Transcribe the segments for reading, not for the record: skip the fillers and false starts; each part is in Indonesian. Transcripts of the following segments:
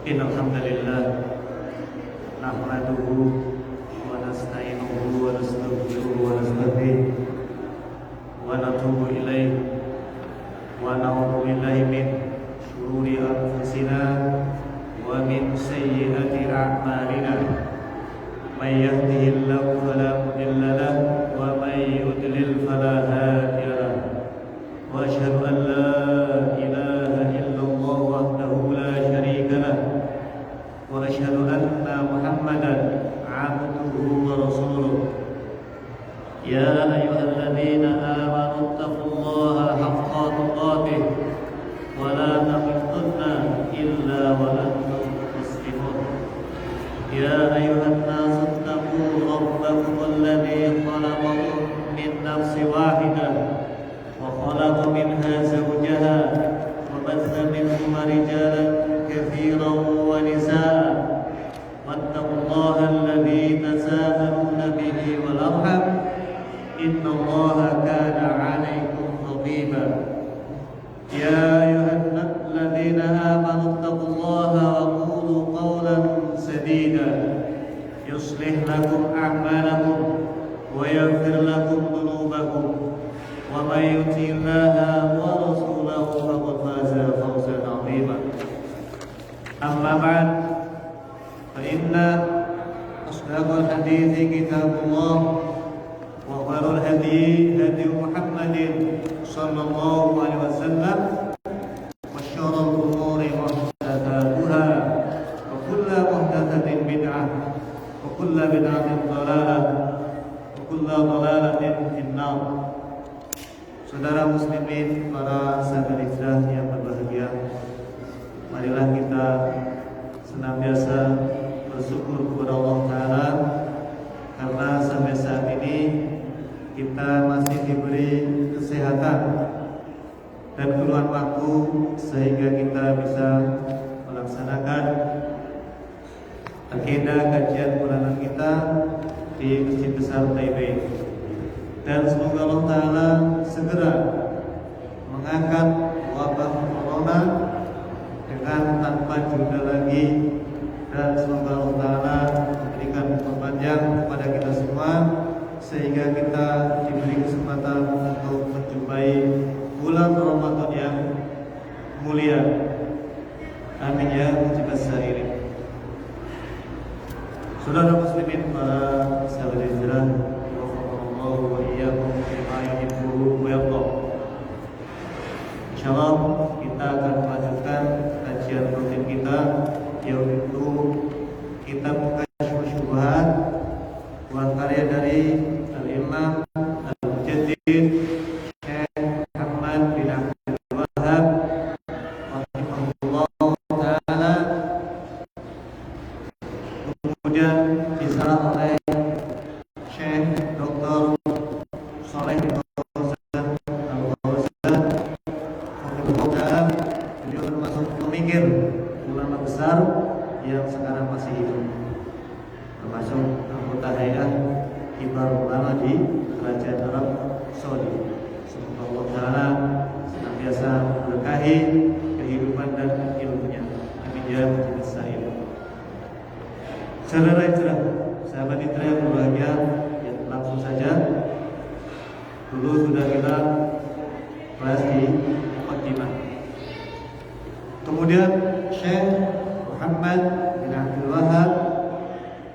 Innal hamdalillah nahmaduhu wa nasta'inuhu wa nastaghfiruhu wa nastahdihi wa natubu ilaihi wa na'udzu billahi min shururi anfusina wa min sayyiati a'malina may yahdihillahu fala mudilla lahu wa may yudlil fala hadiya lahu wa asyhadu an la ilaha illallah wahdahu la syarika lahu wa asyhadu anna Muhammadan 'abduhu wa rasuluh. Ya ayyuhalladzina amanu taqullaha haqqa tuqatih wa la tamutunna illa wa antum muslimun. Ya ayyuhan nasu taqu rabbakum alladzi khalaqakum min nafsin wahidah wa khalaqa minha zawjaha wa batha minhuma rijalan katsiran wa nisaa wattaqullaha alladzi tasaaluna bihi wal arham innallaha kana 'alaikum raqiba. Ya ayyuhalladzina amanu taqullaha wa qulu qawlan sadida yuslih lakum a'malakum wa yaghfir lakum dhunubakum wa may yuti'illaha wa rasulahu faqad faza fawzan 'azima. Amma ba'd, fa inna asdaqal hadithi kitabullah wa khairul hadi hadi Muhammadin sallallahu alaihi wasallam wa syarrul umuri muhdatsatuha wa kullu muhdatsatin bid'ah wa kullu bid'atin dhalalah wa kullu dhalalatin finnar. Saudara muslimin, para sahabat Islam yang berbahagia, marilah kita senantiasa bersyukur kepada Allah Ta'ala karena sampai saat ini kita masih diberi kesehatan dan keluar waktu sehingga kita bisa melaksanakan agenda kajian bulanan kita di Masjid Besar Taipei. Dan semoga Allah Ta'ala segera mengangkat wabah corona dengan tanpa jeda lagi, dan semoga Allah Ta'ala memberikan umur panjang kepada kita semua sehingga kita diberi kesempatan untuk menjumpai bulan Ramadan yang mulia. Amin ya mujibas sairin. Saudara muslimin, para sahabat hijrah, wafaqallahu wa iyyakum bima yuhibbu wa yarda. Insyaallah kita akan melanjutkan kajian rutin kita, yaitu kitab Kasyfus Syubhat, buah karya dari Al-Imam Al-Mujaddid Syekh Muhammad bin Abdul Wahhab rahimahullah ta'ala, kemudian disarah oleh Syekh Dr. Shalih bin Fauzan Al-Fauzan rahimahullah ta'ala. Beliau termasuk pemikir ulama besar yang sekarang masih hidup, termasuk anggota hayat kibar ulama di Kerajaan Arab Saudi. Semoga Allah Ta'ala senantiasa memberkahi kehidupan dan ilmunya. Amin ya rabbal alamin. Saudara hijrah, sahabat hijrah yang berbahagia, ya, langsung saja. Dulu sudah kita bahas di muqaddimah. Kemudian Syekh Muhammad bin Abdul Wahhab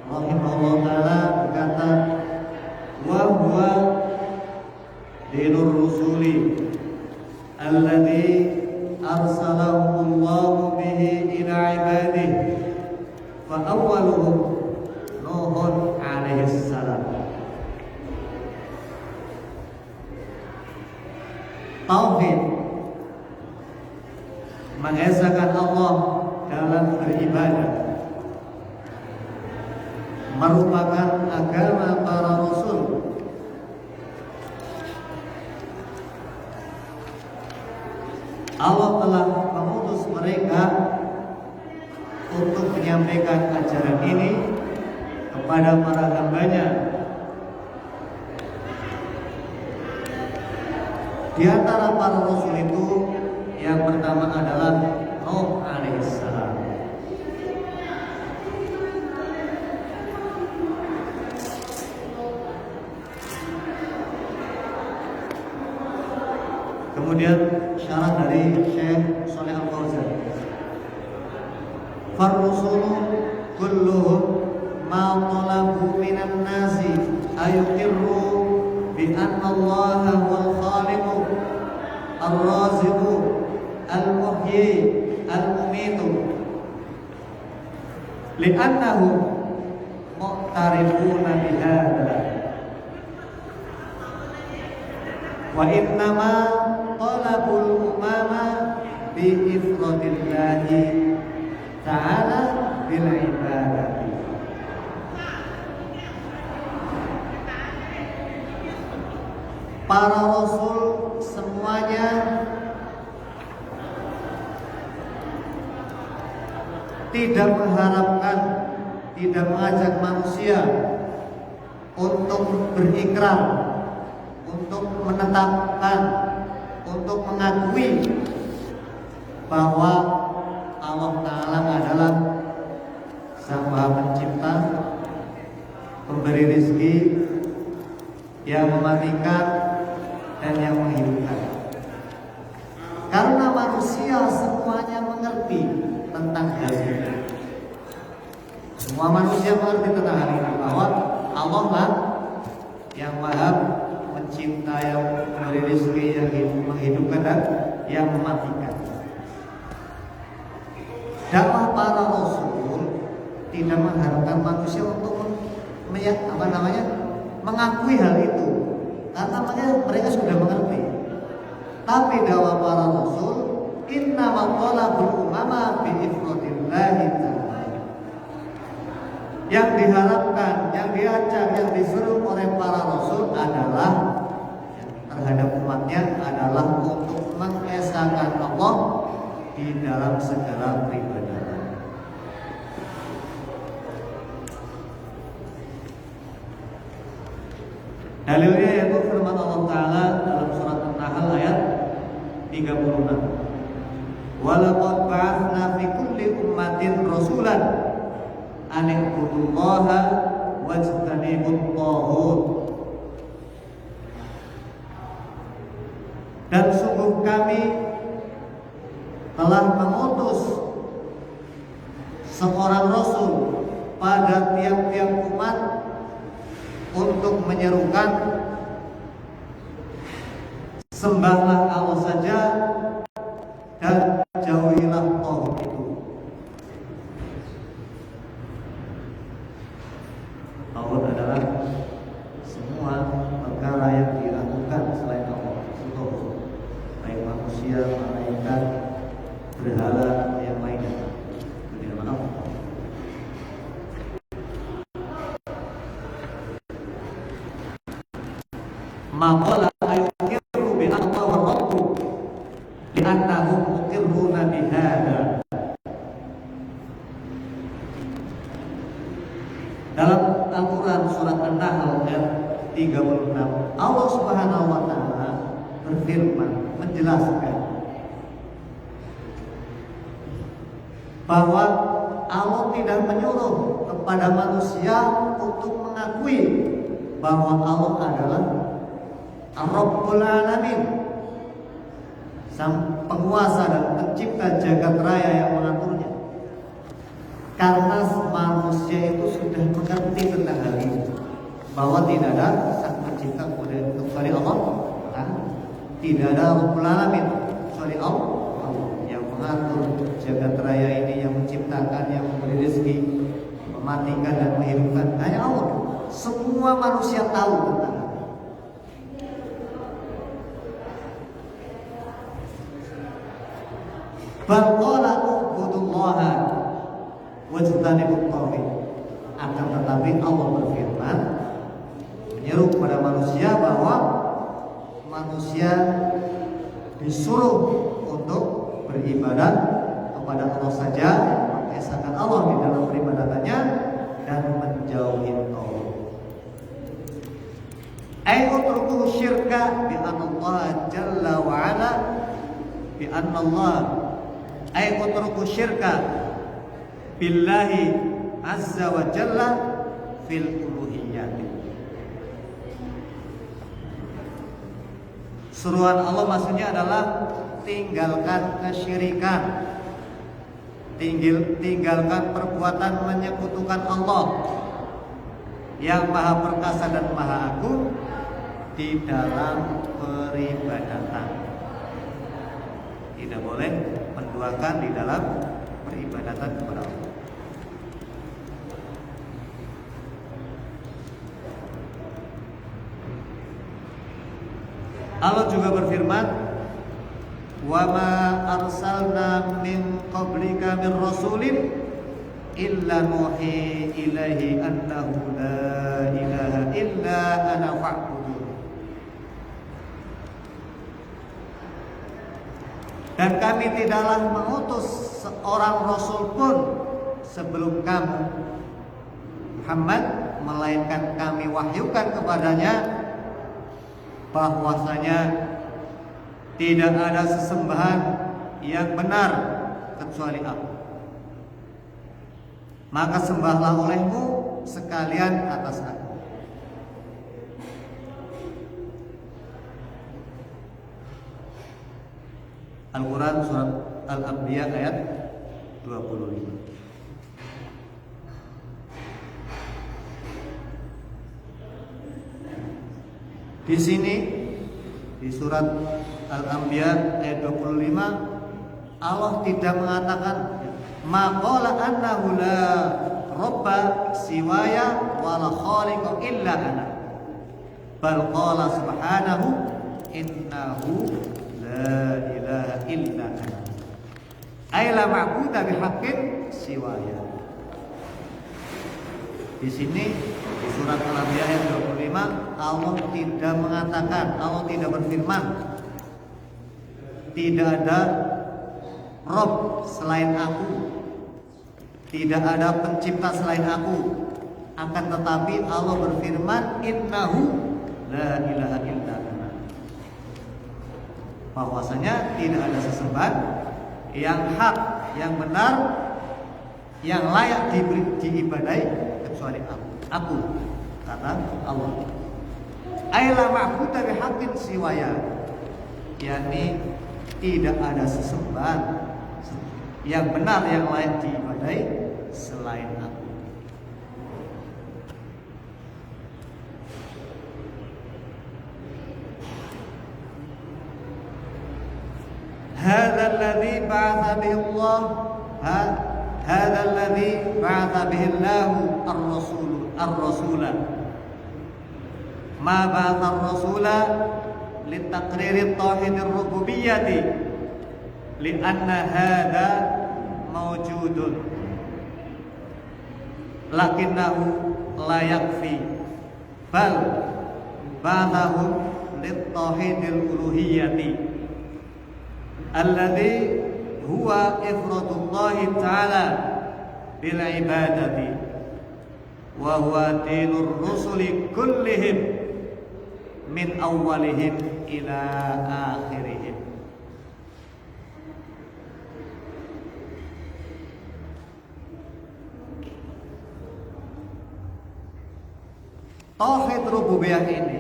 rahimahullah ta'ala berkata, wa huwa dinur rusuli alladhi arsalahullahu bihi ila ibadihi fa awwaluhum Nuhun alaihi salam. Tauhid, mengesahkan Allah dalam beribadah, merupakan agama para rasul. Allah telah mengutus mereka untuk menyampaikan ajaran ini kepada para hambanya. Di antara para rasul itu yang pertama adalah Nuh alaihissalam. Kemudian syarah dari Syekh Shalih Al-Fauzan. Farrusulu kulluhum ma talabu minan nasi ayuqirru bi anna Allah wal khaliqu ar-raziqu al-muhyi al-mumitu li'annahum muqtarifuna bihadza wa innama talabul umama bi ifradillahi ta'ala bil ibadati. Para rasul semuanya tidak mengharapkan, tidak mengajak manusia untuk berikrar, untuk menetapkan, untuk mengakui bahwa Allah Ta'ala adalah Sang Maha Pencipta, pemberi rezeki, yang mematikan dan yang menghidupkan. Karena manusia semuanya mengerti tentang hal ini. Semua manusia mengerti tentang hal ini, bahwa Allah lah yang Maha Pencipta, yang memberi rezeki, yang menghidupkan dan yang mematikan. Dakwah para rasul tidak mengharapkan manusia untuk mengakui hal itu, karena mereka sudah mengerti. Tapi dakwah para rasul innama talabul umama bi ifradillahi ta'ala. Yang diharapkan, yang diajak, yang disuruh oleh para rasul adalah terhadap umatnya adalah untuk mengesahkan Allah di dalam segala peribadatan. Dalilnya yaitu firman Allah Ta'ala dalam surat An-Nahl ayat 36. Walaqad ba'atsna fi kulli ummatin rasulan an i'budullaha wajtanibut taghut. Dan sungguh kami telah mengutus seorang rasul pada tiap-tiap umat untuk menyerukan sembahlah Allah saja dan jauhilah taghut itu. Taghut adalah semua perkara yang dilakukan selain Allah, baik manusia, malaikat, berhala, yang lainnya. Maaf. Maqala ayuqirru bi anna wa rabbu li annahum muqirruna bihadza. Dalam Al-Quran surat An-Nahl ayat 36, Allah Subhanahu wa Ta'ala berfirman menjelaskan bahwa Allah tidak menyuruh kepada manusia untuk mengakui bahwa Allah adalah Ar-Rabbul Alamin, Sang penguasa dan pencipta jagat raya yang mengaturnya. Karena manusia itu sudah mengerti tentang hal ini, bahwa tidak ada Sang pencipta kecuali Allah, tidak ada Rabbul Alamin kecuali Allah yang mengatur jagat raya ini, yang menciptakan, yang memberi rezeki, mematikan dan menghidupkan, hanya Allah. Semua manusia tahu tentang hal ini. Bal qala ubudullaha wajtanibut taghut. Akan tetapi Allah berfirman menyeru kepada manusia bahwa manusia disuruh untuk beribadah kepada Allah saja, mengesahkan Allah di dalam peribadatannya dan menjauhi taghut. Ai utruku syirka bi anna Allah jalla wa ala bi anna Allah ay utruku syirka billahi azza wa jalla fil uluhiyyah. Suruhan Allah maksudnya adalah tinggalkan kesyirikan, tinggalkan perbuatan menyekutukan Allah yang Maha Perkasa dan Maha Agung di dalam peribadatan. Tidak boleh menduakan di dalam peribadatan kepada Allah. Allah juga berfirman, "Wa ma arsalna min qablika min rasulin illa nuhi ilaihi annahu la ilaha illa ana fa'budun." Dan kami tidaklah mengutus seorang rasul pun sebelum kamu Muhammad, melainkan kami wahyukan kepadanya bahwasanya tidak ada sesembahan yang benar kecuali Aku. Maka sembahlah olehmu sekalian atas Aku. Al-Quran surat Al-Anbiya ayat 25. Di sini di surat Al-Anbiya ayat 25 Allah tidak mengatakan maqala annahu la rabba siwaya wa la khaliqa illa ana, bal qala subhanahu innahu la ilaha illa ana ay la ma'budu bihaqqin siwaya. Di sini di surat Al-Anbiya ayat 25 Allah tidak mengatakan, Allah tidak berfirman tidak ada Rob selain Aku, tidak ada pencipta selain Aku. Akan tetapi Allah berfirman innahu la ilaha illa ana, bahwasanya tidak ada sesembahan yang hak, yang benar, yang layak diibadai kecuali Aku, kata Allah. Aila ma'budu bihaqqin siwaya, yakni tidak ada sesembahan yang benar yang layak diibadai selain Aku. Hadzal ladzi ba'atha bihi Allah, hadzal ladzi ba'atha bihi Allahu ar-rasula. Ma ba'atha ar-rasula litaqriri tauhid ar-rububiyyati li'anna hadza mawjudun lakinnahu la yakfi, bal ba'athahu lit-tauhidil uluhiyyati alladzi huwa ifradullahi ta'ala bil ibadati wa huwa dinur rusuli kullihim min awwalihim ila akhirihim. Tauhid rububiyah ini,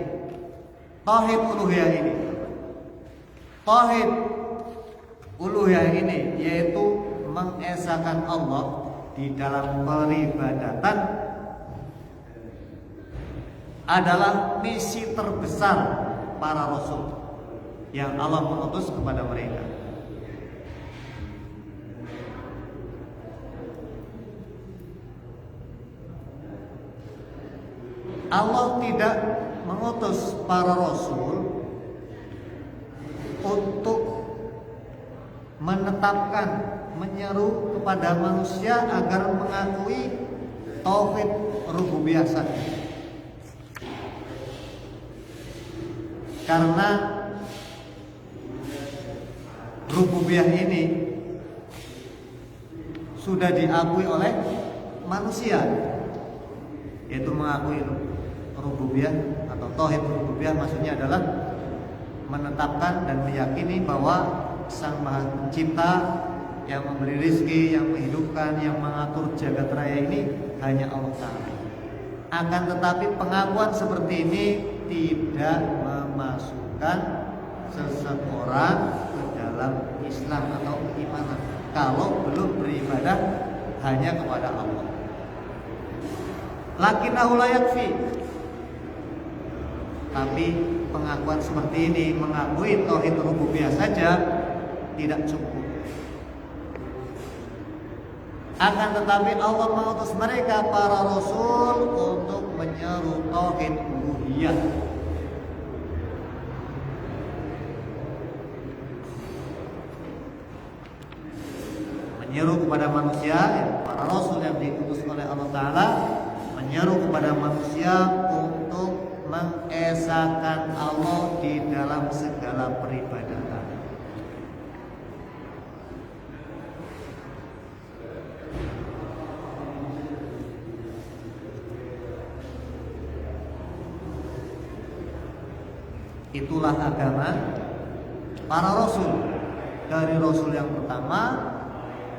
tauhid uluhiyah ini, tauhid uluhiyah ini yaitu mengesahkan Allah di dalam peribadatan adalah misi terbesar para rasul yang Allah mengutus kepada mereka. Allah tidak mengutus para rasul untuk menetapkan, menyeru kepada manusia agar mengakui tauhid rububiyah saja. Karena rububiyah ini sudah diakui oleh manusia, yaitu mengakui rububiyah atau tauhid rububiyah maksudnya adalah menetapkan dan meyakini bahwa Sang Maha Pencipta yang memberi rezeki, yang menghidupkan, yang mengatur jagat raya ini hanya Allah Ta'ala. Akan tetapi pengakuan seperti ini tidak memasukkan seseorang ke dalam Islam atau keimanan kalau belum beribadah hanya kepada Allah. Lakinnahu la yakfi. Tapi pengakuan seperti ini, mengakui tauhid rububiyah saja tidak cukup. Akan tetapi Allah mengutus mereka para rasul untuk menyeru tauhid uluhiyah. Menyeru kepada manusia, para rasul yang diutus oleh Allah Ta'ala menyeru kepada manusia untuk mengesahkan Allah di dalam segala peribadatan. Itulah agama para rasul. Dari rasul yang pertama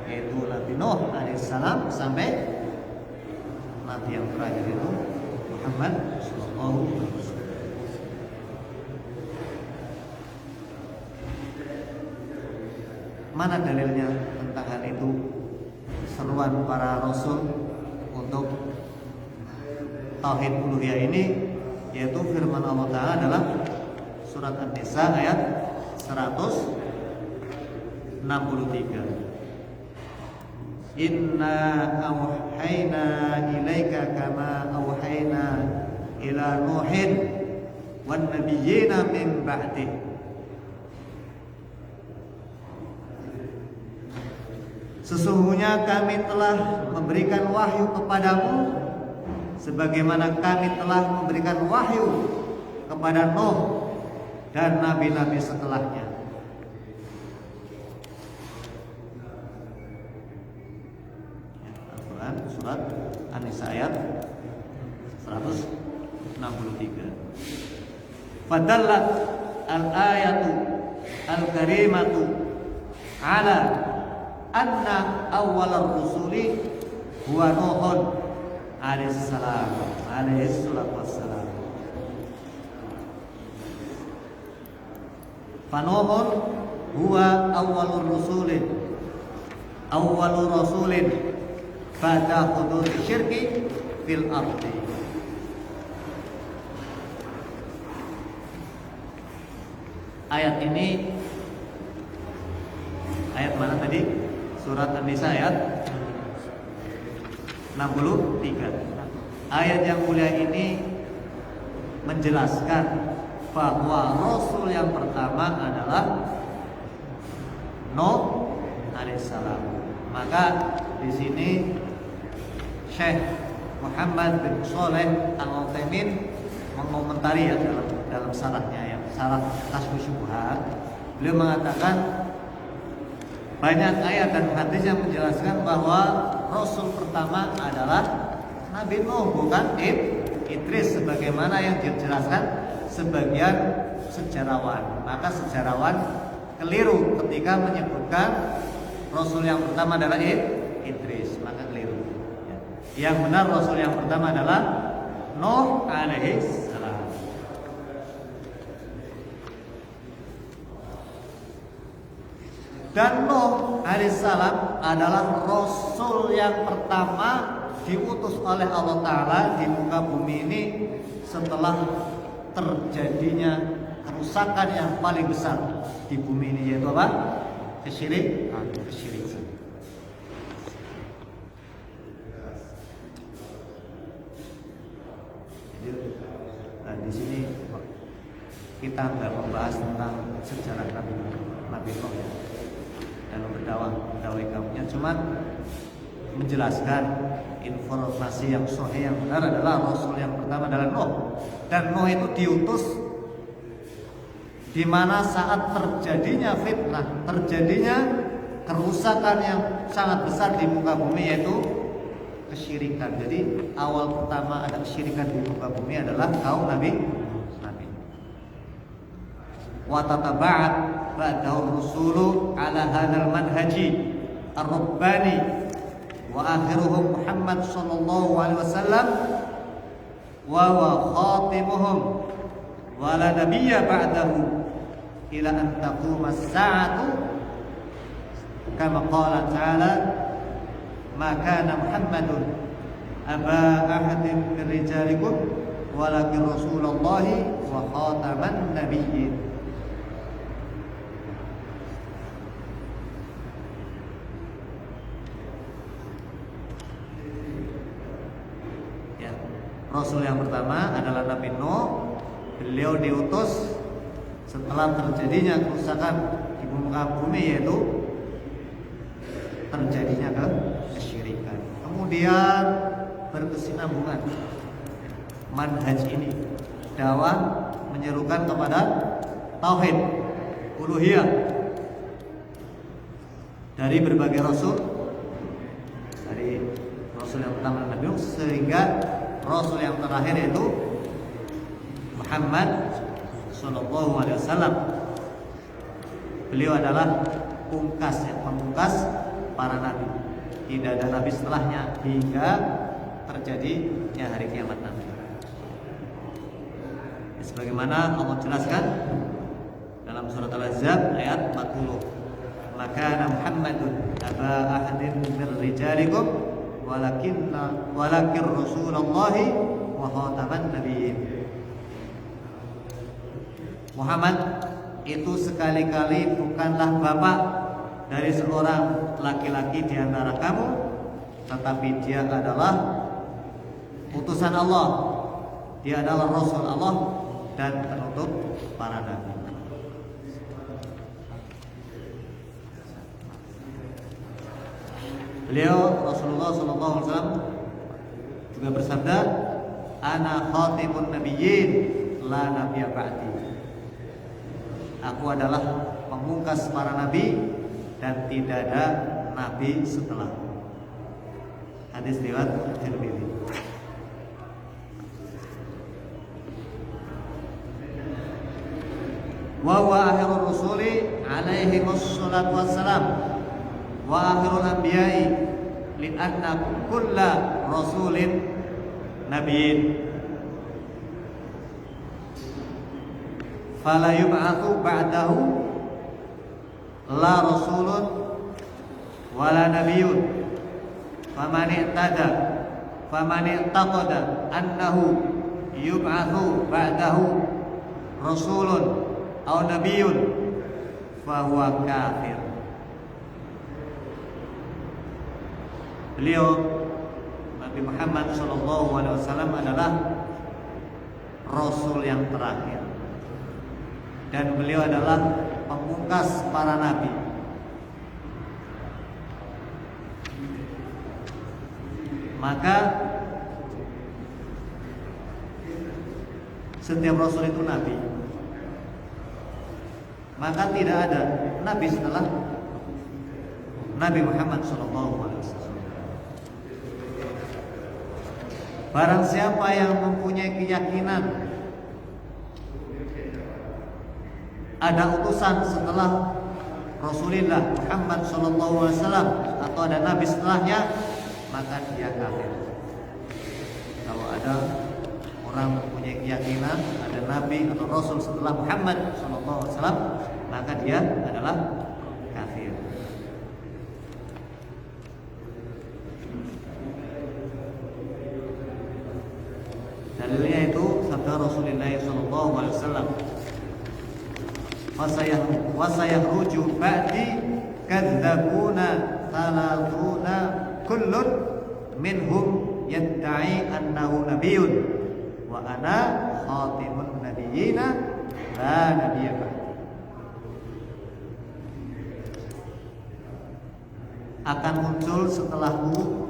yaitu Nabi Nuh alaihissalam sampai Nabi yang terakhir itu Muhammad sallallahu alaihi wasallam. Mana dalilnya tentang hal itu? Seruan para rasul untuk tauhid uluhiyah ini yaitu firman Allah Ta'ala dalam surat An-Nisa ayat 163. Inna awhayna ilaika kama awhayna ila Nuhin wan nabiyyina min ba'dih. Sesungguhnya kami telah memberikan wahyu kepadamu sebagaimana kami telah memberikan wahyu kepada Nuh dan nabi-nabi setelahnya. Al-Quran surat An-Nisa ayat 163. Fadallat al-ayatu al-karimatu ala anna awwal rusuli huwa Nuhun alaihi salatu wassalam. Fanuhun huwa awwalur rasulin ba'da hudud syirki fil ardi. Ayat ini ayat mana tadi? Surat An-Nisa ayat 63. Ayat yang mulia ini menjelaskan bahwa Rasul yang pertama adalah Nuh alaihissalam. Maka di sini Syekh Muhammad bin Shalih Al-Utsaimin mengomentari ya dalam syarahnya ya, syarah Kashfus Syubhat. Beliau mengatakan banyak ayat dan hadis yang menjelaskan bahwa Rasul pertama adalah Nabi Nuh, bukan Idris sebagaimana yang dijelaskan sebagian sejarawan. Maka sejarawan keliru ketika menyebutkan Rasul yang pertama adalah Idris, maka keliru. Yang benar Rasul yang pertama adalah Nuh alaihi salam. Dan Nuh alaihi salam adalah Rasul yang pertama diutus oleh Allah Ta'ala di muka bumi ini setelah terjadinya kerusakan yang paling besar di bumi ini, yaitu apa? Kesyirikan. Jadi di sini kita nggak membahas tentang sejarah Nabi Nuh ya, dalam berdakwah kaumnya, cuman menjelaskan informasi yang sahih yang benar adalah Rasul yang pertama adalah Nuh. Dan Nuh itu diutus di mana saat terjadinya fitnah, terjadinya kerusakan yang sangat besar di muka bumi, yaitu kesyirikan. Jadi awal pertama ada kesyirikan di muka bumi adalah kaum Nabi. Wa tataba'at ba'dahu rusulu ala hadzal manhaji ar-rabbani wa akhiruhum Muhammad sallallahu alaihi wasallam wa huwa khatimuhum wa la nabiyya ba'dahu ila an taqumas sa'atu kama qala ta'ala ma kana Muhammadun aba ahadin min rijalikum walakin rasulullahi wa khataman nabiyyin. Ya, Rasul yang pertama adalah Nabi Nuh. Beliau diutus setelah terjadinya kerusakan di muka bumi, yaitu terjadinya kesyirikan. Kemudian berkesinambungan manhaj ini, dakwah menyerukan kepada tauhid uluhiyah dari berbagai rasul, dari rasul yang pertama Nabi Nuh sehingga rasul yang terakhir yaitu Muhammad sallallahu alaihi wasallam. Beliau adalah pemungkas para nabi. Tidak ada nabi setelahnya hingga terjadinya hari kiamat nanti. Sebagaimana Allah jelaskan dalam surat Al-Ahzab ayat 40. Maka Muhammadun aba ahadin min rijalikum walakin rasulullahi wa khataman nabiyyin. Muhammad itu sekali-kali bukanlah bapak dari seorang laki-laki di antara kamu, tetapi dia adalah utusan Allah. Dia adalah Rasul Allah dan penutup para nabi. Beliau Rasulullah SAW juga bersabda, "Ana khatimun nabiyyin, la nabiyya ba'di." Aku adalah pemungkas para nabi dan tidak ada nabi setelah. Hadis riwayat Tirmidzi. Wa huwa akhirur rusuli alaihi wassalatu wassalam wa akhirul anbiya'i li'anna kulla rasulin nabiyyin fala yub'atsu ba'dahu la rasulun wala nabiyyun faman i'taqada annahu yub'atsu ba'dahu rasulun aw nabiyyun fa huwa kafir. Beliau Nabi Muhammad SAW adalah Rasul yang terakhir dan beliau adalah pemungkas para nabi. Maka setiap Rasul itu nabi. Maka tidak ada nabi setelah Nabi Muhammad SAW. Barang siapa yang mempunyai keyakinan ada utusan setelah Rasulullah Muhammad SAW atau ada nabi setelahnya, maka dia kafir. Kalau ada orang mempunyai keyakinan ada nabi atau rasul setelah Muhammad SAW, maka dia adalah kafir. Dalilnya itu sabda Rasulullah SAW, wasayahruju ba'di kadzabuna thalathuna kullun minhum yadda'i annahu nabiyyun wa ana khatimun nabiyyina la nabiyya ba'di. Akan muncul setelahku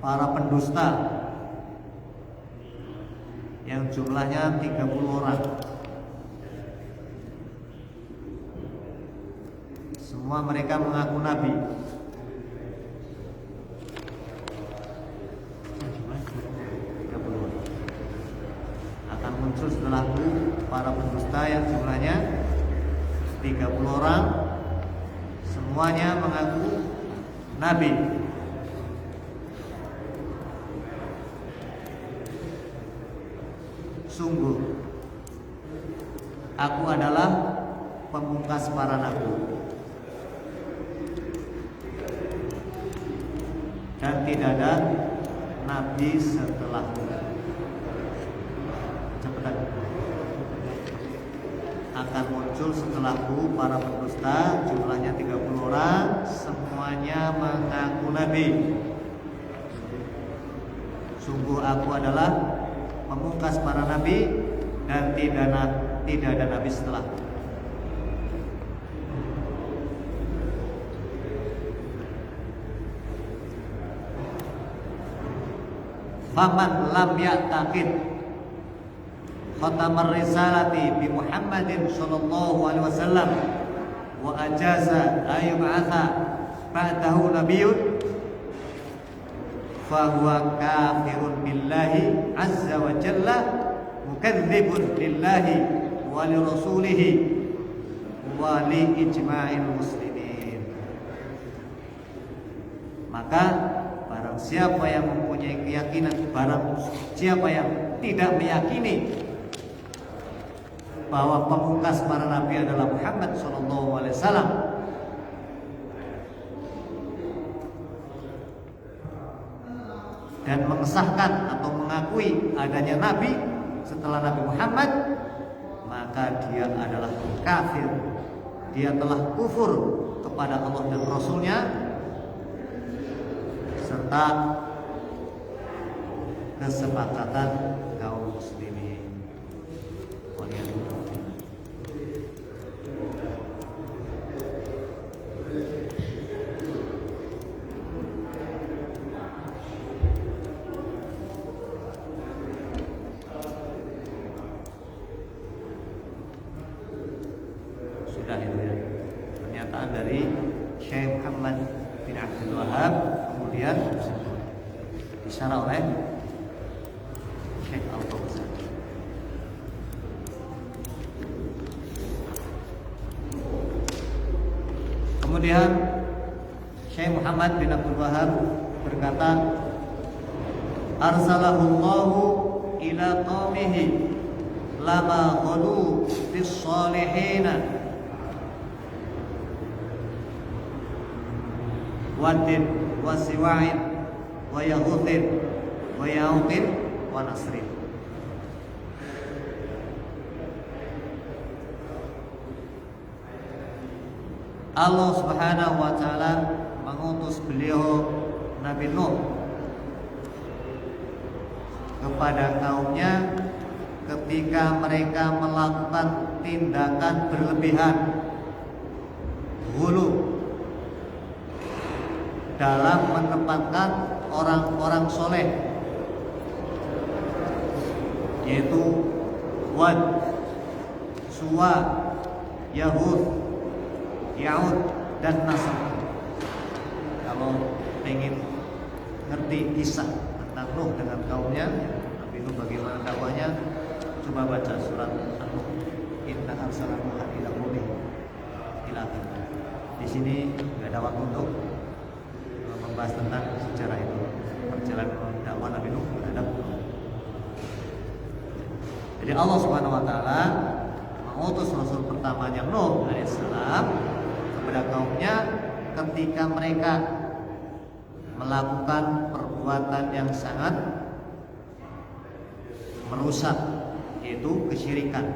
para pendusta yang jumlahnya 30 orang. Semua mereka mengaku nabi. Akan muncul setelahku para pendusta yang jumlahnya 30 orang. Semuanya mengaku nabi. Sungguh Aku adalah pemungkas para nabi dan tidak ada nabi setelahku. Cepetan. Akan muncul setelahku para pendusta, jumlahnya 30 orang, semuanya mengaku nabi. Sungguh aku adalah pemungkas para nabi dan tidak ada nabi setelahku. Faman lam ya'taqid khatamar risalati bi Muhammadin sallallahu alaihi wasallam wa ajaza ayyub'atha ba'dahu nabiyyun fa huwa kafirun billahi azza wa jalla mukadzibun lillahi wa li rasulihi wa li ijma'il muslimin. Maka barang siapa yang mempunyai keyakinan, barang siapa yang tidak meyakini bahwa pemungkas para nabi adalah Muhammad sallallahu alaihi wasallam, dan mengesahkan atau mengakui adanya nabi setelah Nabi Muhammad, maka dia adalah kafir. Dia telah kufur kepada Allah dan Rasulnya serta kesepakatan kaum muslimin. Sudah itu ya, pernyataan dari Syekh Muhammad bin Abdul Wahab, kemudian disyarah oleh Syekh Al-Fauzan. Kemudian Syekh Muhammad bin Abdul Wahab berkata, arsalahullahu ila qaumihi lama ghalu fis salihina wadin wa siwa'in wa yaghuthin wa ya'uqin wa nasrin. Allah Subhanahu wa taala mengutus beliau Nabi Nuh kepada kaumnya ketika mereka melakukan tindakan berlebihan, hulu, dalam menempatkan orang-orang soleh, yaitu Wad, Suwa, Yahud, Ya'ud, dan Nasr. Kalau ingin ngerti kisah tentang Nuh dengan kaumnya, Nabi Nuh bagaimana dakwahnya, coba baca surat An-Nuh. Inna arsalna Nuhan ila qaumihi ila akhir. Di sini nggak ada waktu untuk membahas tentang sejarah itu, perjalanan dakwah Nabi Nuh terhadap. Jadi Allah Subhanahu wa taala mengutus rasul pertamanya Nuh alaihissalam kepada kaumnya ketika mereka melakukan perbuatan yang sangat merusak, yaitu kesyirikan,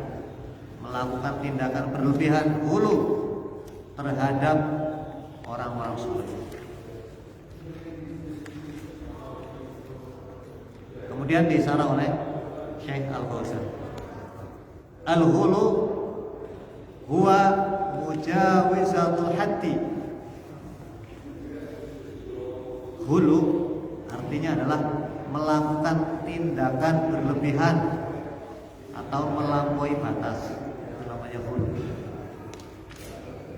melakukan tindakan berlebihan hulu terhadap orang-orang saleh. Kemudian disarah oleh Syekh Al-Fauzan, al-hulu huwa mujawizatul haddi. Hulu artinya adalah melakukan tindakan berlebihan atau melampaui batas. Itu namanya hulu,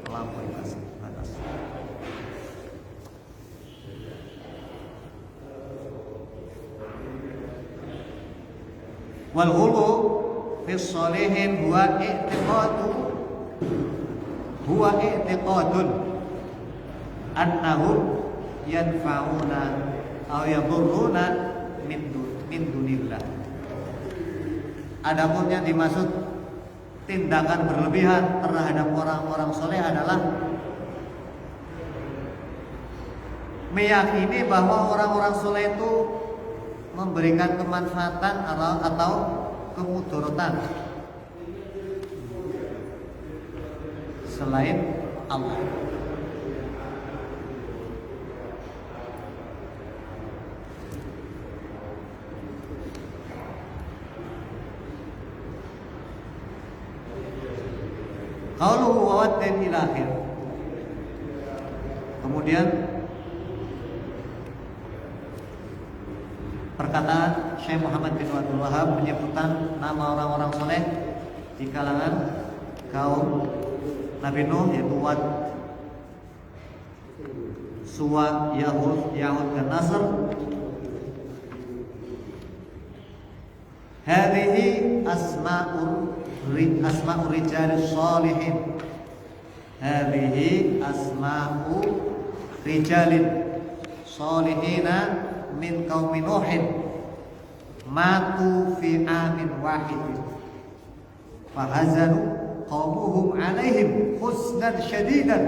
melampaui batas. Wal hulu fi shalihin huwa i'tiqadun annahum yanfa'una aw yadurruna min dunillah. Adapun yang dimaksud tindakan berlebihan terhadap orang-orang soleh adalah meyakini bahwa orang-orang soleh itu memberikan kemanfaatan atau kemudaratan selain Allah. Qauluhu wa waddin ila akhir. Kemudian perkataan Syekh Muhammad bin Abdul Wahab menyebutkan nama orang-orang soleh di kalangan kaum Nabi Nuh, yaitu Wad, Suwa, Yahud dan Nasr. Hadhihi asma'ur rijal sholihin. Hadhihi asma'u rijalin sholihina min qaumi Nuhin matu fi amin wahidin fahazanu qaumuhum alaihim husnan syadidan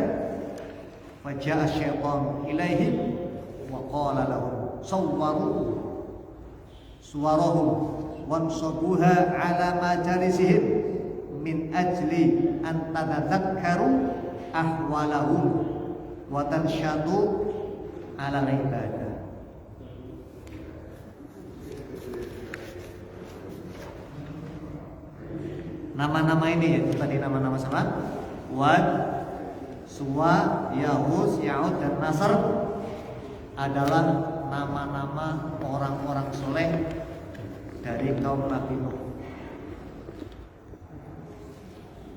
faja'a syaitan ilaihim wa qala lahum sawwaru suwarahum wansabuha ala majalisihim min ajli an tadhakkaru ahwalahum wa tanshatu ala ibadah. Nama-nama ini yaitu tadi nama-nama sama Wad, Suwa, Yahus, Ya'ud dan Nasr adalah nama-nama orang-orang soleh dari kaum Nabi Nuh.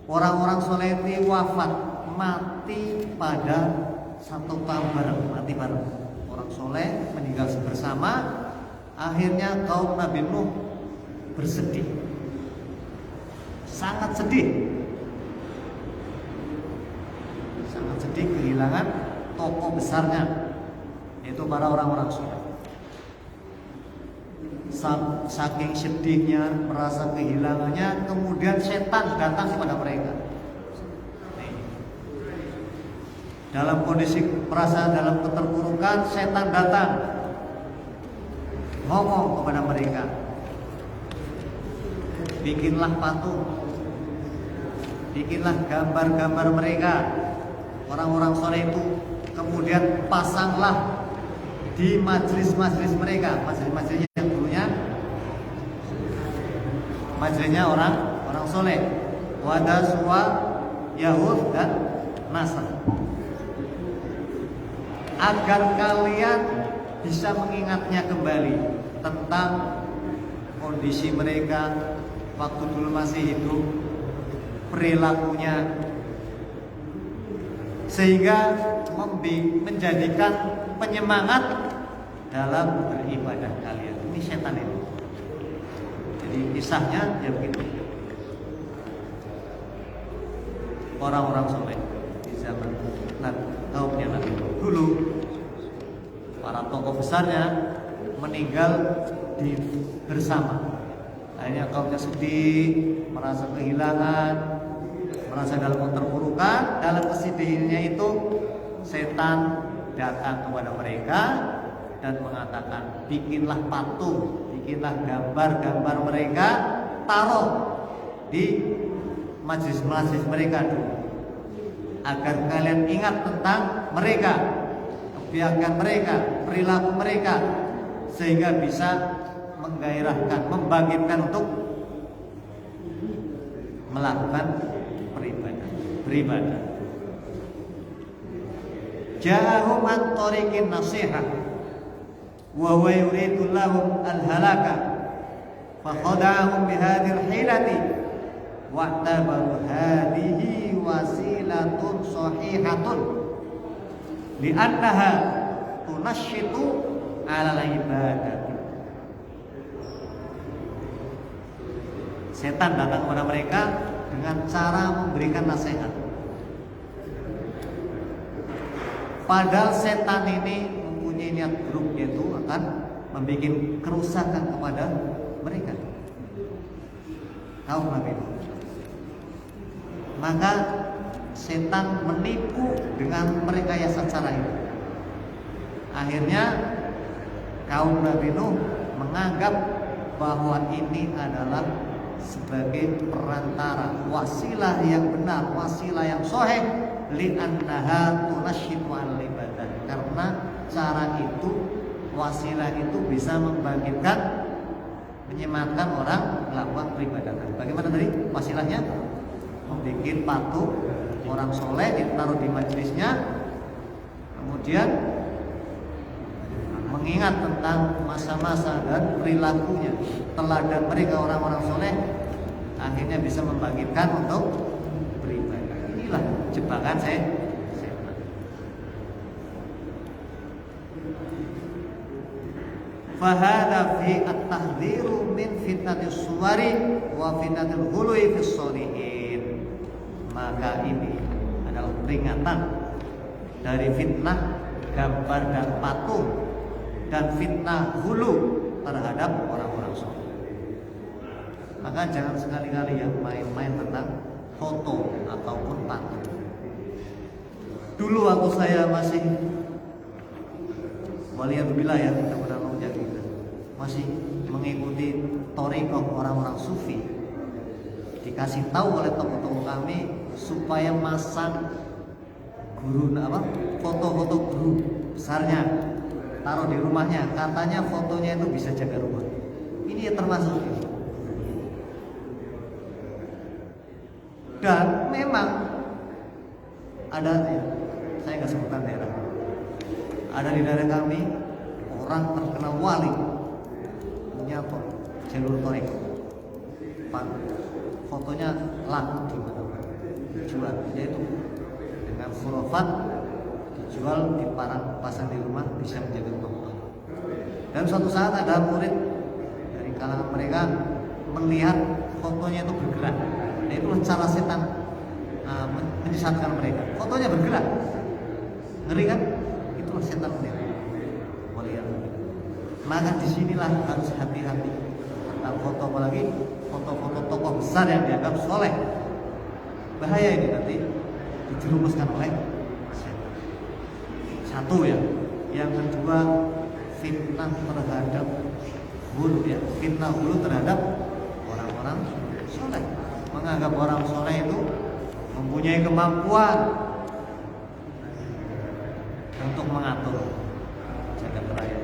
Orang-orang soleh ini wafat, mati pada satu tahun bareng, mati bareng. Orang soleh meninggal bersama. Akhirnya kaum Nabi Nuh bersedih, sangat sedih, kehilangan tokoh besarnya, yaitu para orang-orang soleh. Saking sedihnya, merasa kehilangannya, kemudian setan datang kepada mereka. Dalam kondisi merasa dalam keterpurukan, setan datang ngomong kepada mereka, bikinlah patung, bikinlah gambar-gambar mereka, orang-orang soleh itu, kemudian pasanglah di majelis-majelis mereka, majelis-majelisnya yang dulunya majelisnya orang soleh, Wada, Suwa, Yahud dan Nasr, agar kalian bisa mengingatnya kembali tentang kondisi mereka waktu dulu masih hidup, perilakunya, sehingga menjadikan penyemangat dalam beribadah kalian. Ini setan itu. Jadi kisahnya ya begitu. Orang-orang soleh di zaman kaumnya Nabi dulu, para tokoh besarnya meninggal bersama. Akhirnya kaumnya sedih, merasa kehilangan, merasa dalam keterpurukan. Dalam kesedihannya itu, setan datang kepada mereka dan mengatakan, bikinlah patung, bikinlah gambar-gambar mereka, taruh di majelis-majelis mereka dulu, agar kalian ingat tentang mereka, kebiasaan mereka, perilaku mereka, sehingga bisa menggairahkan, membangkitkan untuk melakukan beribadah. Ja'ahum an tariqin nasiha wa huwa yuridu lahum al-halaka fa khada'ahum bi hadhihi al-hilati wa tabaru hadhihi wasilatun sahihatun li'annaha tunashitu 'ala al-ibadati. Setan datang kepada mereka dengan cara memberikan nasihat. Padahal setan ini mempunyai niat buruk, yaitu akan membuat kerusakan kepada mereka. Tahu Nabi? Maka setan menipu dengan merekayasa cara itu. Akhirnya kaum Nabi Nuh menganggap bahwa ini adalah sebagai perantara, wasilah yang benar, wasilah yang sahih, li'annaha tunashitu al-ibadah. Karena cara itu, wasilah itu bisa membangkitkan, menyemangatkan orang melakukan peribadatan. Bagaimana tadi wasilahnya? Membuat patung orang soleh ditaruh di majelisnya, kemudian mengingat tentang masa-masa dan perilakunya, teladan mereka orang-orang soleh, akhirnya bisa membangkitkan untuk beribadah. Inilah jebakan setan. Fahada fi at-tahdhiru min fitnatis suwari wa fitnatil ghului fis sholihin. Maka ini adalah peringatan dari fitnah gambar dan patung dan fitnah hulu terhadap orang-orang soleh. Maka jangan sekali-kali ya main-main tentang foto ataupun patung. Dulu waktu saya masih waliyadzubillah ya, mudah-mudahan menjaga, masih mengikuti thariqah orang-orang sufi, dikasih tahu oleh tokoh-tokoh kami supaya masang guru foto-foto guru besarnya taruh di rumahnya, katanya fotonya itu bisa jaga rumah. Ini ya termasuk. Dan memang ada ya, saya nggak sebutkan daerah, ada di daerah kami orang terkenal wali menyator jalur thariqah, fotonya laku di mana-mana, dijual, yaitu dengan khurafat, dijual di pasang di rumah, bisa menjaga rumah. Dan suatu saat ada murid dari kalangan mereka melihat fotonya itu bergerak. Nah, itulah cara setan menyesatkan mereka. Fotonya bergerak, ngeri kan? Itulah setan mereka. Maka disinilah harus hati-hati tentang foto, apalagi foto-foto tokoh besar yang dianggap soleh. Bahaya ini nanti dijerumuskan oleh setan. Satu ya. Yang kedua, fitnah terhadap hulu ya. Fitnah hulu terhadap orang-orang soleh. Menganggap orang soleh itu mempunyai kemampuan untuk mengatur jagat raya.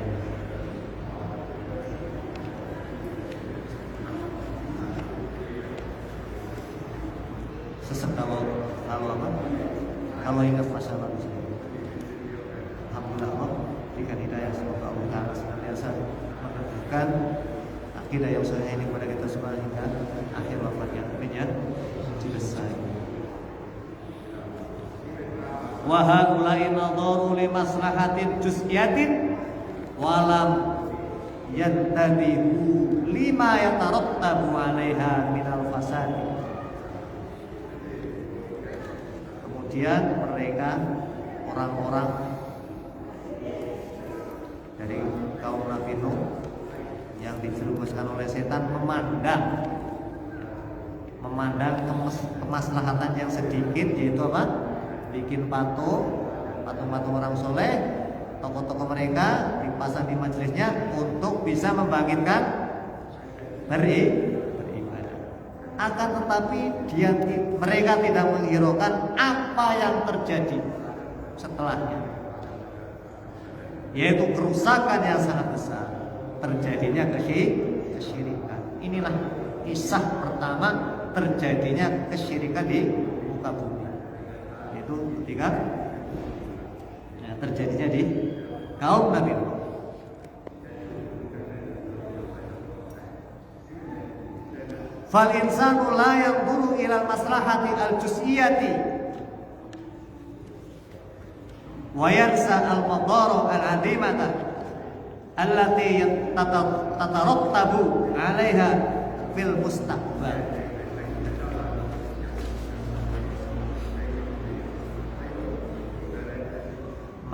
Sesek kalau ingat masa lalu. Alhamdulillah Allah berikan hidayah, semoga Allah Ta'ala senantiasa menegakkan akidah yang sahih ini kepada kita semua hingga akhir wafatnya. Amin ya. Selesai. Wa haula'i nadharu li maslahatin juz'iyatin wa lam yantabihu lima yatarattabu 'alaiha minal fasadi. Kemudian mereka orang-orang dari kaum Nabi Nuh yang dijerumuskan oleh setan memandang kemaslahatan yang sedikit, yaitu apa? Bikin patung orang soleh, tokoh-tokoh mereka dipasang di majelisnya untuk bisa membangkitkan beribadah. Akan tetapi mereka tidak menghiraukan apa yang terjadi setelahnya, yaitu kerusakan yang sangat besar, terjadinya kesyirikan. Inilah kisah pertama terjadinya kesyirikan di muka bumi, yaitu ketika terjadinya di kaum Nabi Nuh. Fal insanu la yanzuru ila maslahati al-juz'iyati wa yansa al-madara al-'azimata allati tatarattabu 'alaiha fil mustaqbal.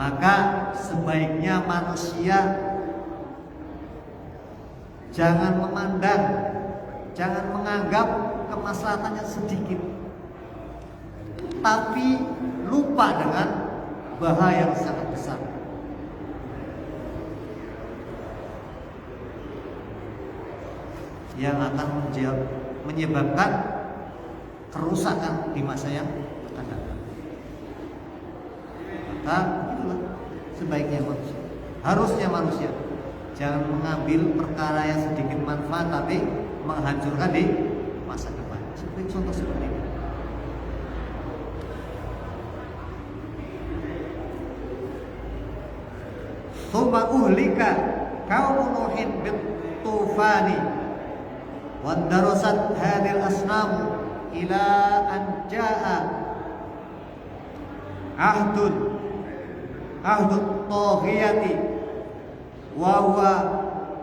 Maka sebaiknya manusia jangan menganggap kemaslahatannya sedikit, tapi lupa dengan bahaya yang sangat besar. Yang akan menyebabkan kerusakan di masa yang akan datang. Maka itulah sebaiknya manusia. Harusnya manusia jangan mengambil perkara yang sedikit manfaat tapi menghancurkan di masa depan. Seperti contoh seperti ini. Tsumma uhlika kaum Nuhin bit tufani wa darasat hadhil asnam ila an jaa ahdun taghiyati wa huwa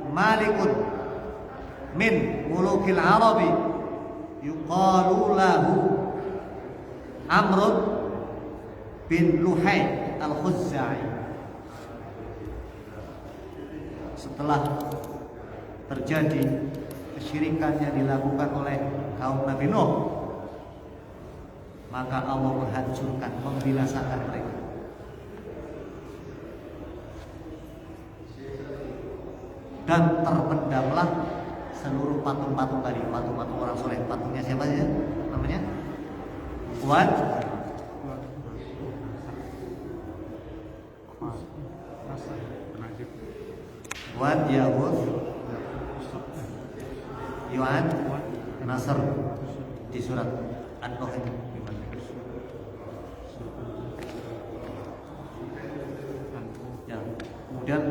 malikun min mulukil arabi yuqalu lahu Amr bin Luhay al-Khuzai. Setelah terjadi kesyirikan yang dilakukan oleh kaum Nabi Nuh, maka Allah menghancurkan, membinasakan mereka. Dan terpendamlah seluruh patung-patung tadi, patung-patung orang soleh. Patungnya siapa saja namanya? Wad, Yahud, Yu'ad, Nasr di surat An-Nuh. Ya, kemudian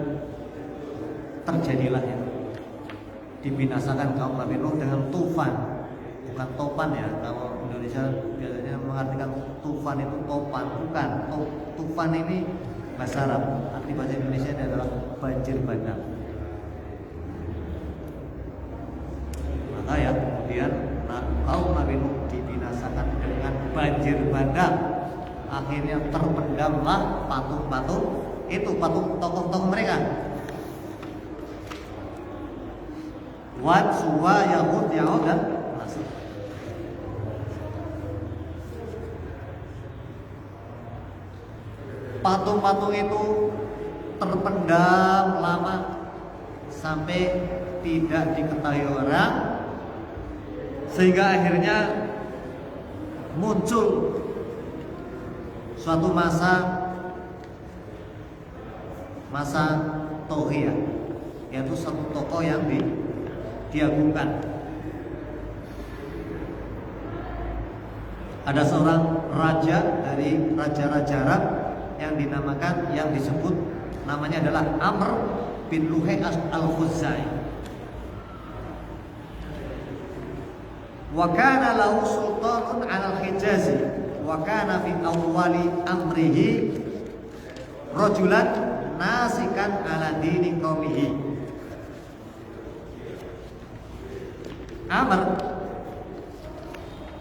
terjadilah ya, dibinasakan kaum Nabi Nuh dengan tufan, bukan topan ya. Kalau Indonesia biasanya mengartikan tufan itu topan, bukan. Tufan ini bahasa Arab, arti bahasa Indonesia ini adalah banjir bandang. Maka ya kemudian kaum Nabi Nuh dibinasakan dengan banjir bandang. Akhirnya terpendamlah patung-patung itu, patung tokoh-tokoh mereka. Wad, Suwa, Yahud, dan Nasr. Patung-patung itu terpendam lama sampai tidak diketahui orang, sehingga akhirnya muncul suatu masa Tauhiyah, yaitu satu tokoh yang diagungkan. Ada seorang raja dari raja-raja Arab yang disebut namanya adalah Amr bin Luhay al-Khuzai. Wa kana lahu sultanun 'ala al-Hijaz wa kana fi awwali amrihi rajulan nasikan 'ala dini qaumihi. Amr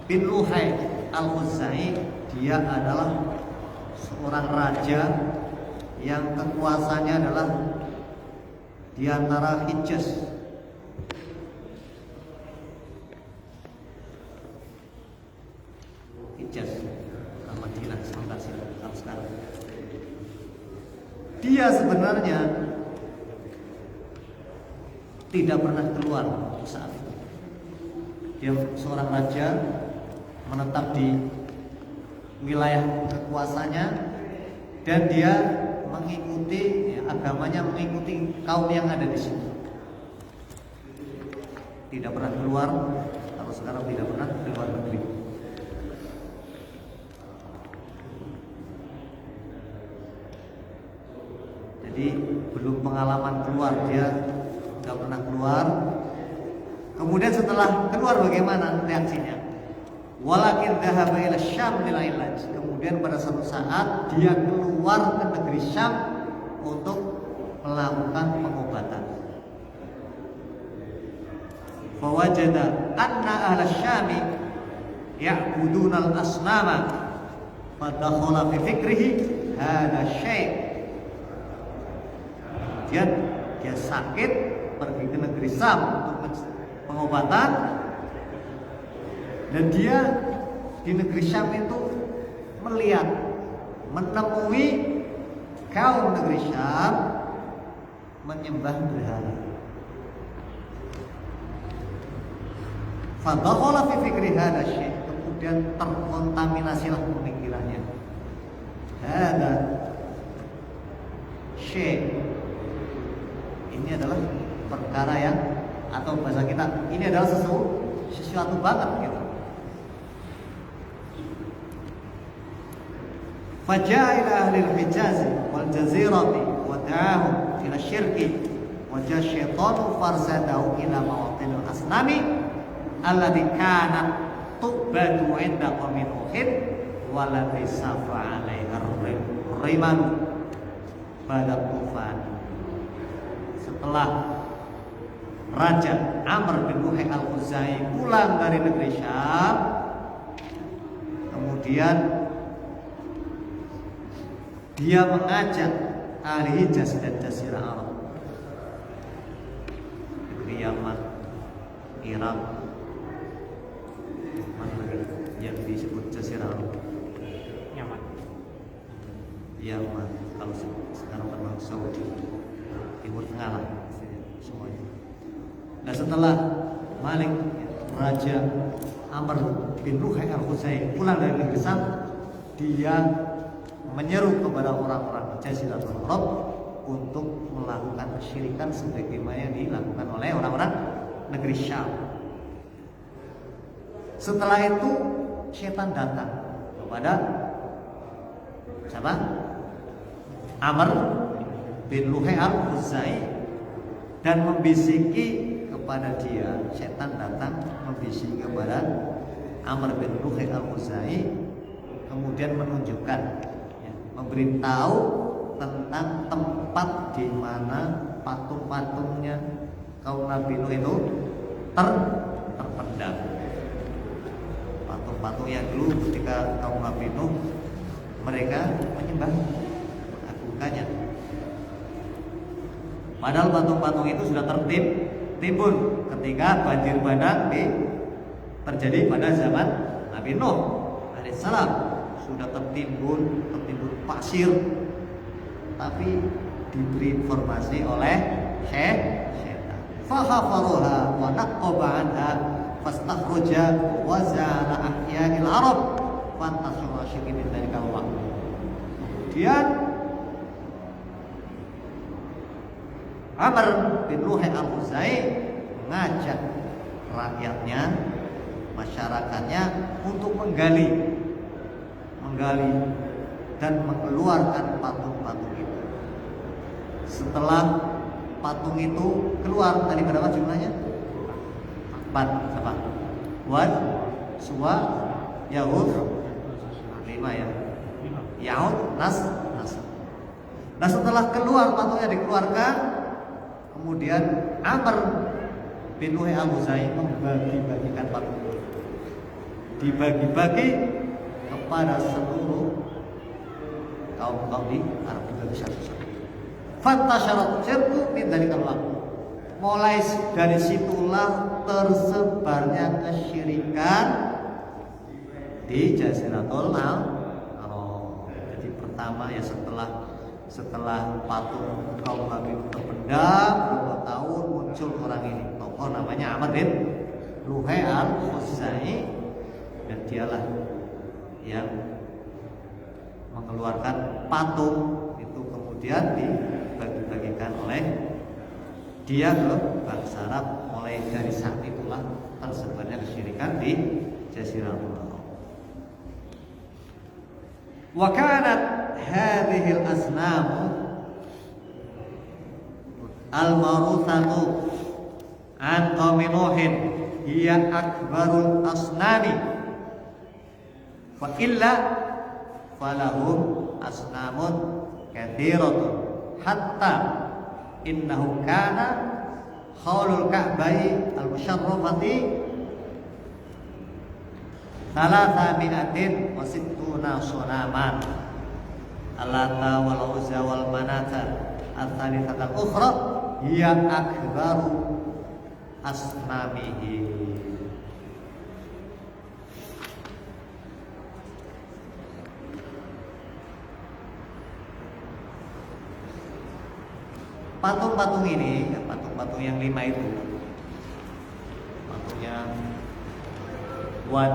bin Luhay al-Khuzai, dia adalah seorang raja yang kekuasaannya adalah di antara Hijaz. Madinah sekarang. Dia sebenarnya tidak pernah keluar saat itu. Dia seorang raja, menetap di wilayah kekuasaannya, dan dia mengikuti agamanya, mengikuti kaum yang ada di situ. Tidak pernah keluar, kalau sekarang tidak pernah keluar negeri. Jadi belum pengalaman keluar, dia nggak pernah keluar. Kemudian setelah keluar bagaimana reaksinya? Walakin dhahaba ila Syam lil ilaj. Kemudian pada suatu saat dia keluar ke negeri Syam untuk melakukan pengobatan. Fawajada anna ahla Syami ya'buduna al-asnama fadakhala fi fikrihi hada syai'. Dia sakit, pergi ke negeri Syam untuk pengobatan, dan dia di negeri Syam itu melihat, menemui kaum negeri Syam menyembah berhala. Fadakhala fi fikri hadha syekh, kemudian terkontaminasilah pemikirannya. Hadha syekh, ini adalah perkara yang, atau bahasa kita, ini adalah sesuatu banget gitu. Faja'a ila ahli al-Hijaz wal Jazirati wa da'ahum ila syirki wa ja'a syaitanu farsadahu ila mawatin al-asnami alladhi kanat tu'badu 'inda qaumin Nuhin walladhi safa 'alaiha ar-rimanu pada tufan. Setelah Raja Amr bin Luhai al-Khuzai pulang dari negeri Syam, kemudian dia mengajak ahli Hijaz dan Jazirah Arab, negeri Yaman, Irak, mana lagi yang disebut Jazirah Arab? Yaman, kalau sekarang memang Saudi, Timur Tengah lah semuanya. Nah, setelah Malik Raja Amr bin Luhai al-Khuzai pulang dari negeri Syam, dia menyeru kepada orang-orang Jaziratul Arab untuk melakukan kesyirikan sebagaimana yang dilakukan oleh orang-orang negeri Syam. Setelah itu setan datang kepada siapa? Amr bin Luhai al-Khuzai dan membisiki kepada dia. Setan datang membisiki kepada Amr bin Luhai al-Khuzai, kemudian menunjukkan, memberitahu tentang tempat di mana patung-patungnya kaum Nabi Nuh itu terpendam. Patung-patung yang dulu ketika kaum Nabi Nuh mereka menyembah, mengagungkannya. Padahal patung-patung itu sudah tertimbun ketika banjir bandang terjadi pada zaman Nabi Nuh alaihissalam. Sudah tertimbun pasir, tapi diberi informasi oleh syaitan. Fahafaruha wa naqaba anha fastakhraja wa zala ahya'il arab fantasara syikin dari kawah. Kemudian Amr bin Luhai al-Khuzai mengajak rakyatnya, masyarakatnya untuk menggali dan mengeluarkan patung-patung itu. Setelah patung itu keluar, tadi berapa jumlahnya? 4. Apa? Wad, Suwa, Yahud, 5 ya. Yahud, Nas. Nah, setelah keluar patungnya dikeluarkan, kemudian Amr bin Luhai al-Khuzai membagi-bagikan patung itu. Dibagi-bagi kepada seluruh kaum di Arab, dibagi satu-satu. Fantasyarat syirku min dalikal waqt. Mulai dari situlah tersebarnya kesyirikan di Jaziratul Arab. Jadi pertama ya setelah patung kaum Nabi terpendam beberapa tahun, muncul orang ini, tokoh namanya Amr bin Luhai al-Khuzai, dan dialah yang mengeluarkan patung itu, kemudian dibagi-bagikan oleh dia ke bangsa Arab. Mulai dari saat itulah tersebarnya kesyirikan di Jaziratul Arab. Wa kanat hadhil asnam al-maruthatu an qaumi Nuhin hiya akbarul asnami fa illa falahum asnamun katsiratun hatta innahu kana haulul ka'bai al-musyarrafati 360 sunaman Allata wal Uzza wal Manata al-thalithata al-ukhra hiya akbaru asnamihi. patung-patung ini, patung-patung yang 5 itu, patungnya Wad,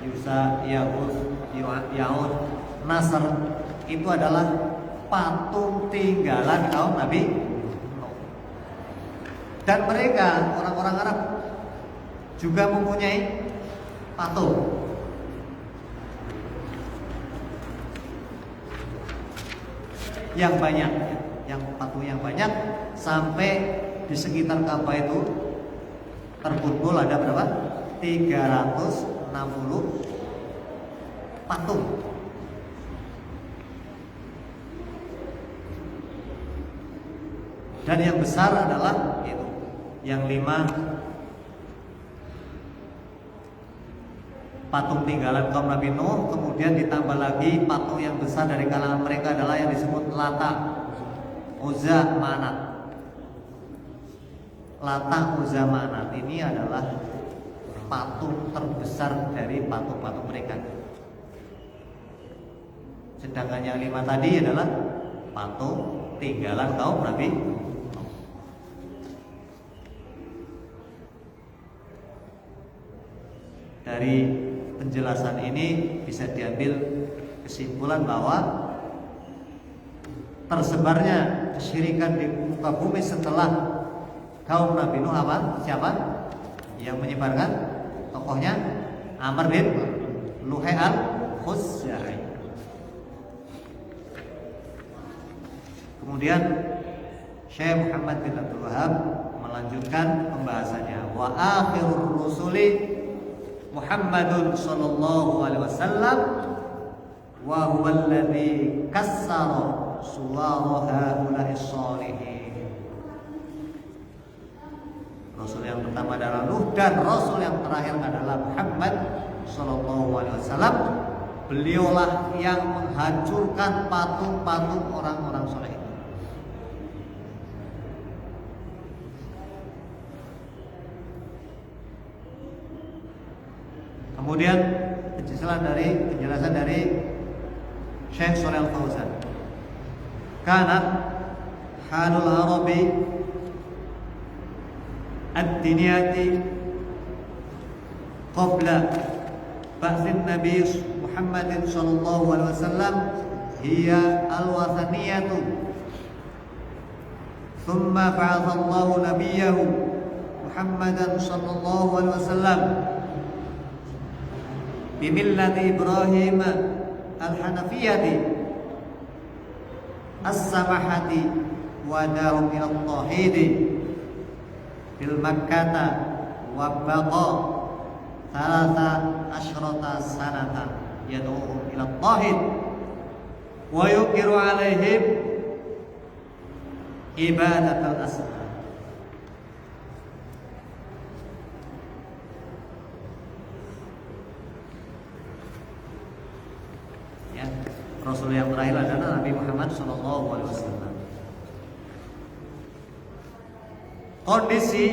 Yusa, Yaud, Nasr, itu adalah patung tinggalan kaum Nabi Nuh. Dan mereka, orang-orang Arab, juga mempunyai patung. Yang banyak, yang patung yang banyak, sampai di sekitar Ka'bah itu terkumpul ada berapa? 360 patung. Dan yang besar adalah itu, yang 5 patung tinggalan kaum Nabi Nuh. Kemudian ditambah lagi patung yang besar dari kalangan mereka adalah yang disebut Lata, Uzza, Manat. Lata, Uzza, Manat ini adalah patung terbesar dari patung-patung mereka. Sedangkan yang 5 tadi adalah patung tinggalan kaum Nabi Nuh. Dari penjelasan ini bisa diambil kesimpulan bahwa tersebarnya kesyirikan di muka bumi setelah kaum Nabi Nuh apa? Siapa yang menyebarkan? Tokohnya Amr bin Luhai al-Khuzai. Kemudian Syekh Muhammad bin Abdul Wahab melanjutkan pembahasannya. Wa akhirur rusuli Muhammadun sallallahu alaihi wasallam wa huwa alladhi kassara suwara haula'i sholihin. Rasul yang pertama adalah Nuh dan Rasul yang terakhir adalah Muhammad sallallahu alaihi wasallam. Beliaulah yang menghancurkan patung-patung orang-orang soleh. Kemudian penjelasan dari Syekh Shalih Al-Fauzan. Kana halul Arabi ad-diniyati qabla ba'tsin Nabi Muhammadin sallallahu alaihi wasallam hiya al-wathaniyatu. Thumma ba'atha Allahu nabiyahu Muhammadan sallallahu alaihi wasallam bimillati Ibrahim al-Hanafiyati as-samahati wa dahum ila tauhidi bil Makkata wa baqa thalatha asyrata sanata yad'uhum ila tauhid wa yuqiru alaihim ibadatal asnam. Rasul yang terakhir adalah Nabi Muhammad SAW. Kondisi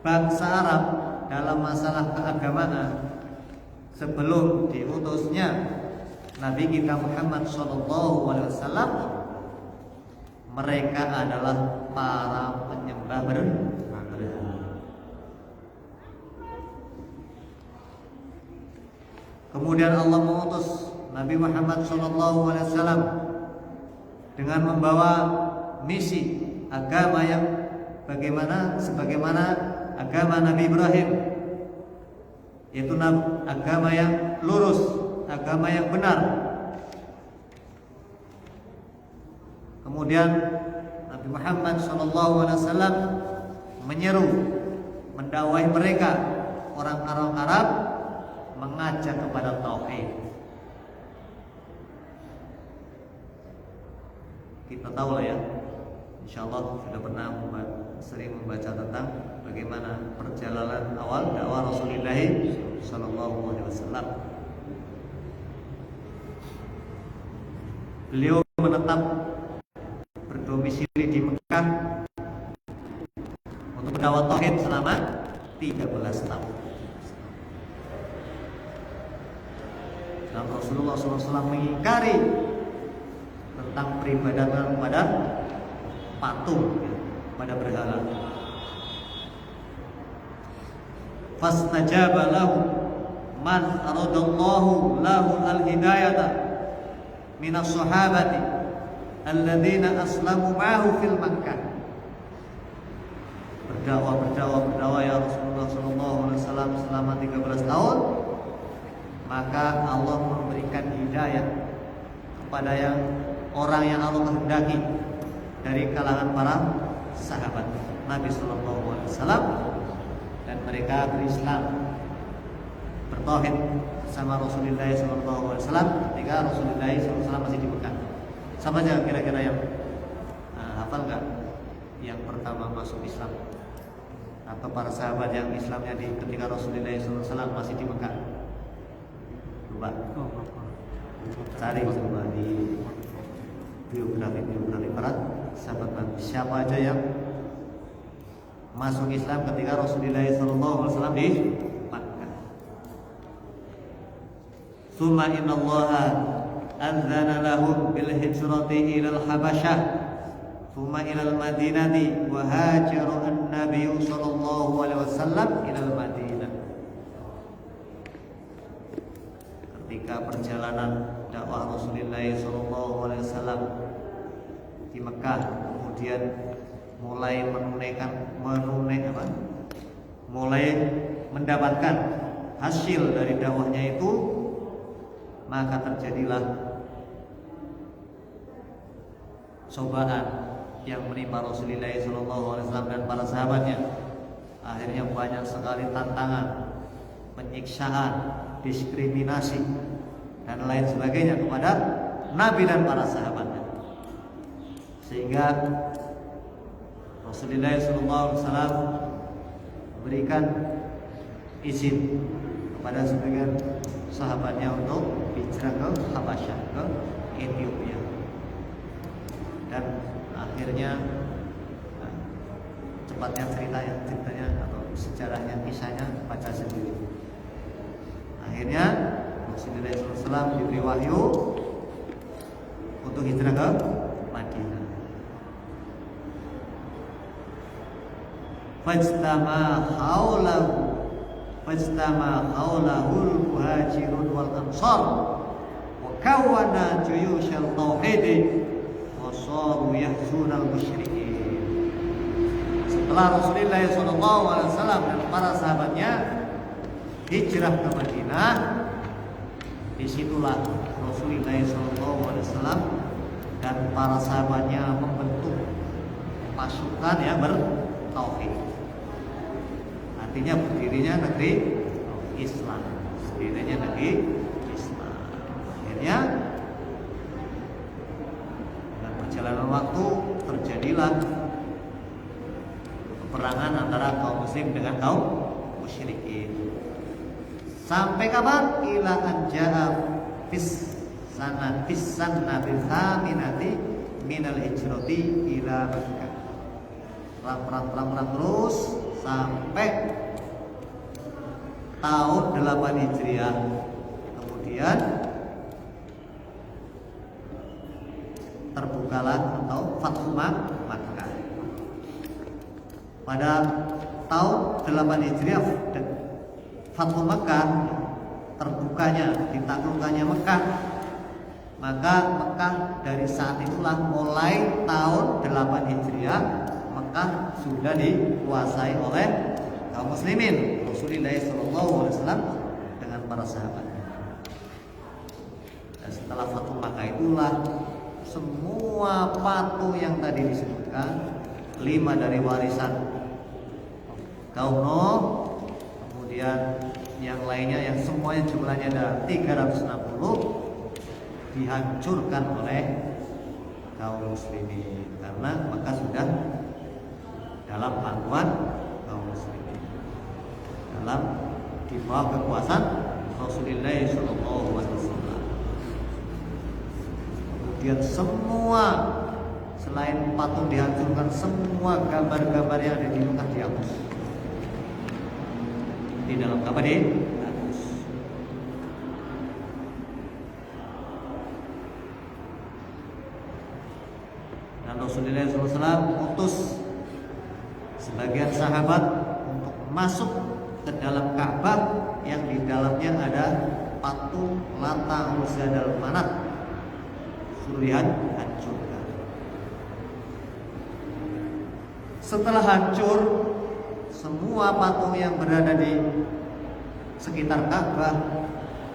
bangsa Arab dalam masalah keagamaan sebelum diutusnya Nabi kita Muhammad SAW, mereka adalah para penyembah berhala. Kemudian Allah mengutus Nabi Muhammad SAW dengan membawa misi agama yang sebagaimana agama Nabi Ibrahim, yaitu agama yang lurus, agama yang benar. Kemudian Nabi Muhammad SAW menyeru, mendakwahi mereka orang-orang Arab mengajak kepada tauhid. Kita tahu lah ya, insyaallah sudah pernah sering membaca tentang bagaimana perjalanan awal dakwah Rasulullah sallallahu alaihi wasallam. Beliau menetap berdomisili di Mekah untuk mendakwah tauhid selama 13 tahun. Dan Rasulullah SAW mengingkari tentang peribadatan kepada patung ya, pada berhala. Fastajaba lahu man aradallahu lahu al-hidayata minas sahabati alladzina aslamu ma'ahu fil Makkah. Berdakwah ya Rasulullah sallallahu alaihi wasallam selama 13 tahun, maka Allah memberikan hidayah kepada orang yang Allah kehendaki dari kalangan para sahabat Nabi sallallahu alaihi wasallam, dan mereka berislam, bertauhid sama Rasulullah sallallahu alaihi wasallam ketika Rasulullah sallallahu alaihi wasallam masih di Mekah. Siapa aja kira-kira yang hafal nggak yang pertama masuk Islam atau para sahabat yang Islamnya di ketika Rasulullah sallallahu alaihi wasallam masih di Mekah? Coba cari coba di biografi para sahabat Nabi, siapa aja yang masuk Islam ketika Rasulullah sallallahu alaihi wasallam di Makkah. Tsumma innallaha adzana lahum bil hijrati ila al Habasyah thumma ila al Madinati wa hajara an-nabiy sallallahu alaihi wasallam ila al Madinah. Ketika perjalanan dakwah Rasulullah sallallahu alaihi wasallam di Mekah, kemudian mulai mulai mendapatkan hasil dari dakwahnya itu, maka terjadilah cobaan yang menimpa Rasulullah SAW dan para sahabatnya. Akhirnya banyak sekali tantangan, penyiksaan, diskriminasi dan lain sebagainya kepada Nabi dan para sahabatnya, sehingga Rasulullah SAW berikan izin kepada sebagian sahabatnya untuk hijrah ke Habasyah, ke Ethiopia. Dan akhirnya cepatnya ceritanya atau sejarahnya, kisahnya baca sendiri. Akhirnya Rasulullah SAW diberi wahyu untuk hijrah ke Madinah. Fajtama haulahul muhajirun wal ansar wa kawana juyushal tauhid wa saru yahzunal musyrikin. Setelah Rasulullah SAW dan para sahabatnya hijrah ke Madinah, disitulah Rasulullah SAW dan para sahabatnya membentuk pasukan yang bertauhid. Artinya berdirinya negeri Islam, berdirinya negeri Islam. Akhirnya dengan perjalanan waktu terjadilah peperangan antara kaum muslim dengan kaum musyrikin. Sampai kapan? Ila anja'a fis sanati tsaminati minal hijrati ila Makkah. Perang terus sampai tahun 8 Hijriah. Kemudian terbukalah atau Fathu Makkah. Pada tahun 8 Hijriah Fathu Makkah, terbukanya, ditaklukkannya Mekah. Maka Mekah dari saat itulah mulai tahun 8 Hijriah Mekah sudah dikuasai oleh kaum muslimin, Rasulullah SAW dengan para sahabatnya. Dan setelah Fathu Makkah itulah semua patung yang tadi disebutkan, 5 dari warisan kaum Nuh, kemudian yang lainnya yang semuanya jumlahnya ada 360, dihancurkan oleh kaum muslimin karena Mekah sudah dalam pangkuan kaum muslimin, dalam di bawah kekuasaan Rasulullah SAW. Kemudian semua selain patung dihancurkan, semua gambar-gambar yang ada di Mekah dihapus. Di dalam Ka'bah dihapus. Dan Rasulullah SAW mengutus sebagian sahabat untuk masuk ke dalam Ka'bah yang di dalamnya ada patung Lata, Uzza dan Manat. Suruh hancurkan. Setelah hancur, semua patung yang berada di sekitar Ka'bah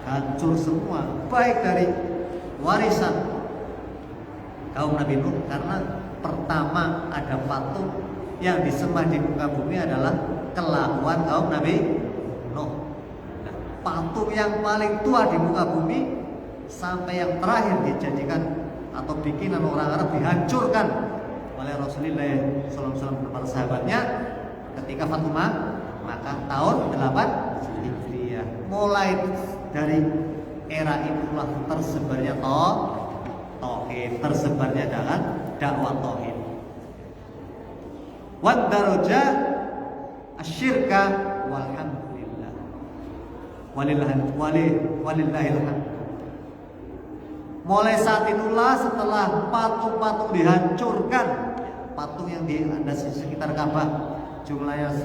hancur semua, baik dari warisan kaum Nabi Nuh, karena pertama ada patung yang disembah di muka bumi adalah kelakuan kaum Nabi Nuh. Nah, patung yang paling tua di muka bumi sampai yang terakhir dijadikan atau bikinan orang Arab dihancurkan oleh Rasulullah SAW dan para sahabatnya ketika Fatu Makkah tahun 8 Hijriah. Mulai dari era itulah tersebarnya tauhid, tersebarnya dakwah tauhid. Wad daraja asyirka walhamdulillah. Walillahil hamd. Mulai saat itulah setelah patung-patung dihancurkan, patung yang ada di sekitar Ka'bah jumlahnya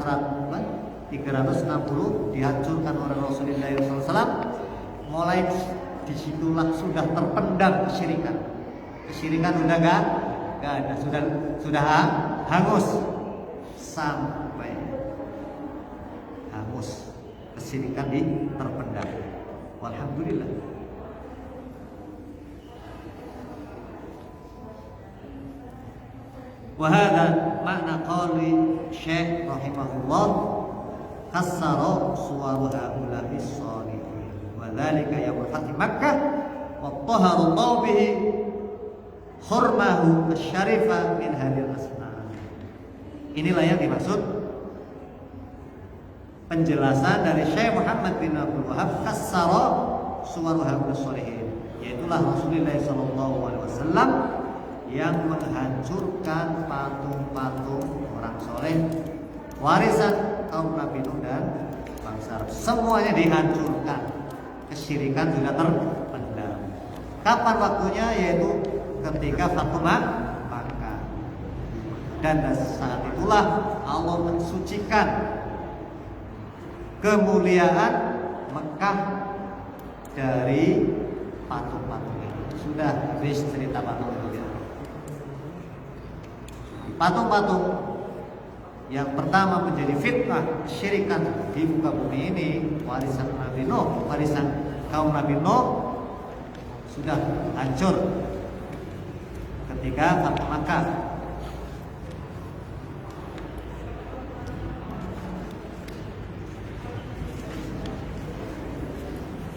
360 dihancurkan oleh Rasulullah SAW. Mulai disitulah sudah terpendam kesyirikan. Kesyirikan sudah gak ada, sudah hangus sampai hangus. Kesyirikan terpendam. Walhamdulillah. Wahada makna qauli Syekh rahimahullah kassara suwaru haula'i shalihin wa dzalika yaumul fathi Makkah wa tahara Allah bihi hurmahu asyarifa min hadil asma. Inilah yang dimaksud penjelasan dari Syekh Muhammad bin Abdul Wahab kassara suwaru haula'i shalihin, yaitulah Rasulullah sallallahu alaihi wasallam yang menghancurkan patung-patung orang soleh warisan kaum Nabi Nuh dan bangsa Arab. Semuanya dihancurkan. Kesyirikan sudah terpendam. Kapan waktunya? Yaitu ketika Fatu Makkah. Dan saat itulah Allah mensucikan kemuliaan Mekah dari patung-patung itu. Sudah habis cerita patung itu. Patung-patung yang pertama menjadi fitnah syirikan di muka bumi ini, warisan Nabi Nuh, warisan kaum Nabi Nuh sudah hancur ketika Fatu Makkah.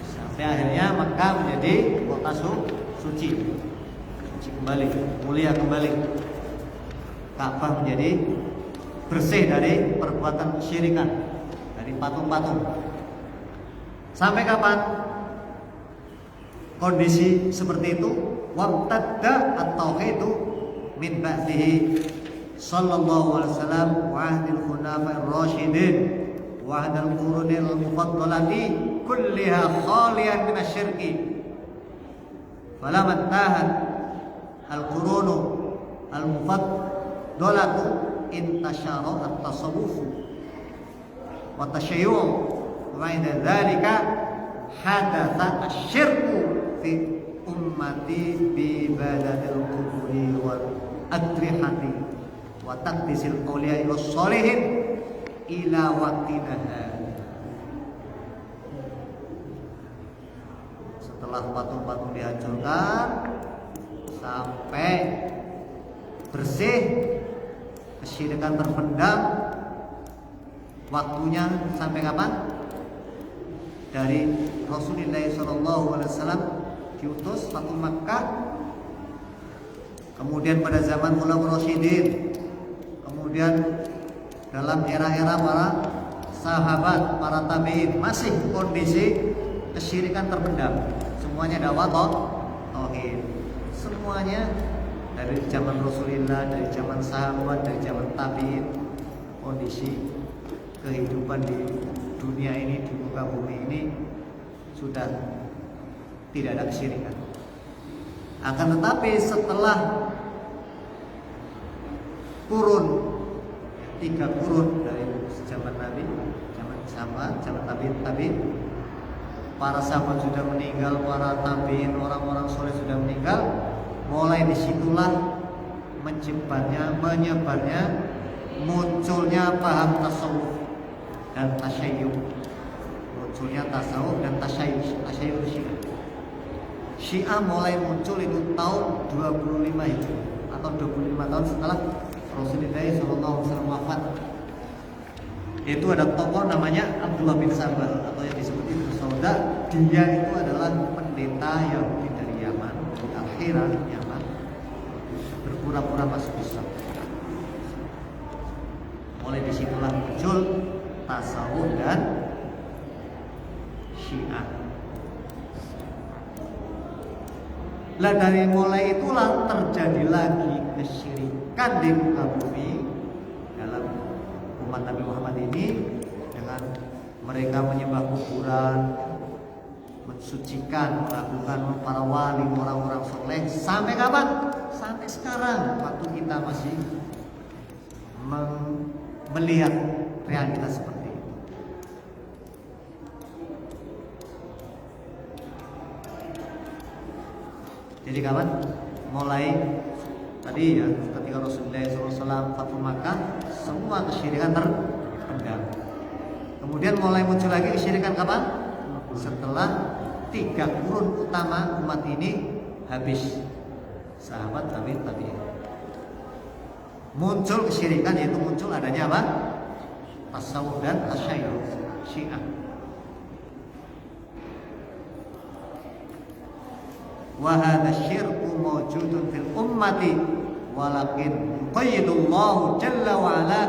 Sampai akhirnya Makkah menjadi kota suci kembali, mulia kembali. Ka'bah menjadi bersih dari perbuatan kesyirikan, dari patung-patung. Sampai kapan kondisi seperti itu? Wamtadda at-tauhidu min ba'dihi sallallahu alaihi wasallam wa ahdil khulafa'ir rasyidin wa ahdil qurunil mufaddalati kulliha khaliyan min asyirki. Falamma tahat al-qurunu al-mufaddalatu intasyara at-tasawwuf wa tashayyu'u wa inda dzalika hadatsa asyirku fi ummati bi ibadatil quburi wal adrihati wa taqdisil awliya ila sholihin ila waqtina. Setelah patung-patung dihancurkan sampai bersih, kesyirikan terpendam, waktunya sampai kapan? Dari Rasulullah SAW diutus Fatu Makkah, kemudian pada zaman Khulafaur Rasyidin, kemudian dalam era-era para sahabat, para tabi'in, masih kondisi kesyirikan terpendam. Semuanya dakwah tauhid. Semuanya dari zaman Rasulullah, dari zaman sahabat, dari zaman tabi'in, kondisi kehidupan di dunia ini, di muka bumi ini sudah tidak ada kesyirikan. Akan tetapi setelah kurun, 3 kurun dari zaman Nabi, zaman sahabat, zaman tabi'in. Para sahabat sudah meninggal, para tabi'in, orang-orang soleh sudah meninggal. Mulai disitulah menyebarnya, munculnya paham tasawuf dan tasyayyu. Munculnya tasawuf dan tasyayyu Syiah. Syiah mulai muncul itu tahun 25 Hijriah atau 25 tahun setelah Rasulullah SAW wafat. Itu ada tokoh namanya Abdullah bin Sabah atau yang disebut Ibnu Sauda. Dia itu adalah pendeta Yahudi dari Yaman, dari Al-Hira, Yaman, berpura-pura masuk Islam. Mulai disitulah muncul tasawuf dan Syiah. Lah dari mulai itulah terjadi lagi kesyirikan di muka bumi dalam umat Nabi Muhammad ini, dengan mereka menyembah kuburan, mensucikan, melakukan para wali, orang-orang soleh. Sampai kapan? Sampai sekarang, waktu kita masih melihat realitas seperti itu. Jadi kawan, mulai tadi ya, ketika Rasulullah SAW Fathu Makkah, semua kesyirikan terpendam. Kemudian mulai muncul lagi kesyirikan kapan? Setelah 3 kurun utama umat ini habis, sahabat tabi'in. Muncul kesyirikan, yaitu muncul adanya apa? Tasawuf dan tasyayyu, Syiah. Wa hadha syirku mawjudun fil ummati walakin qayyidullahu jalla wa ala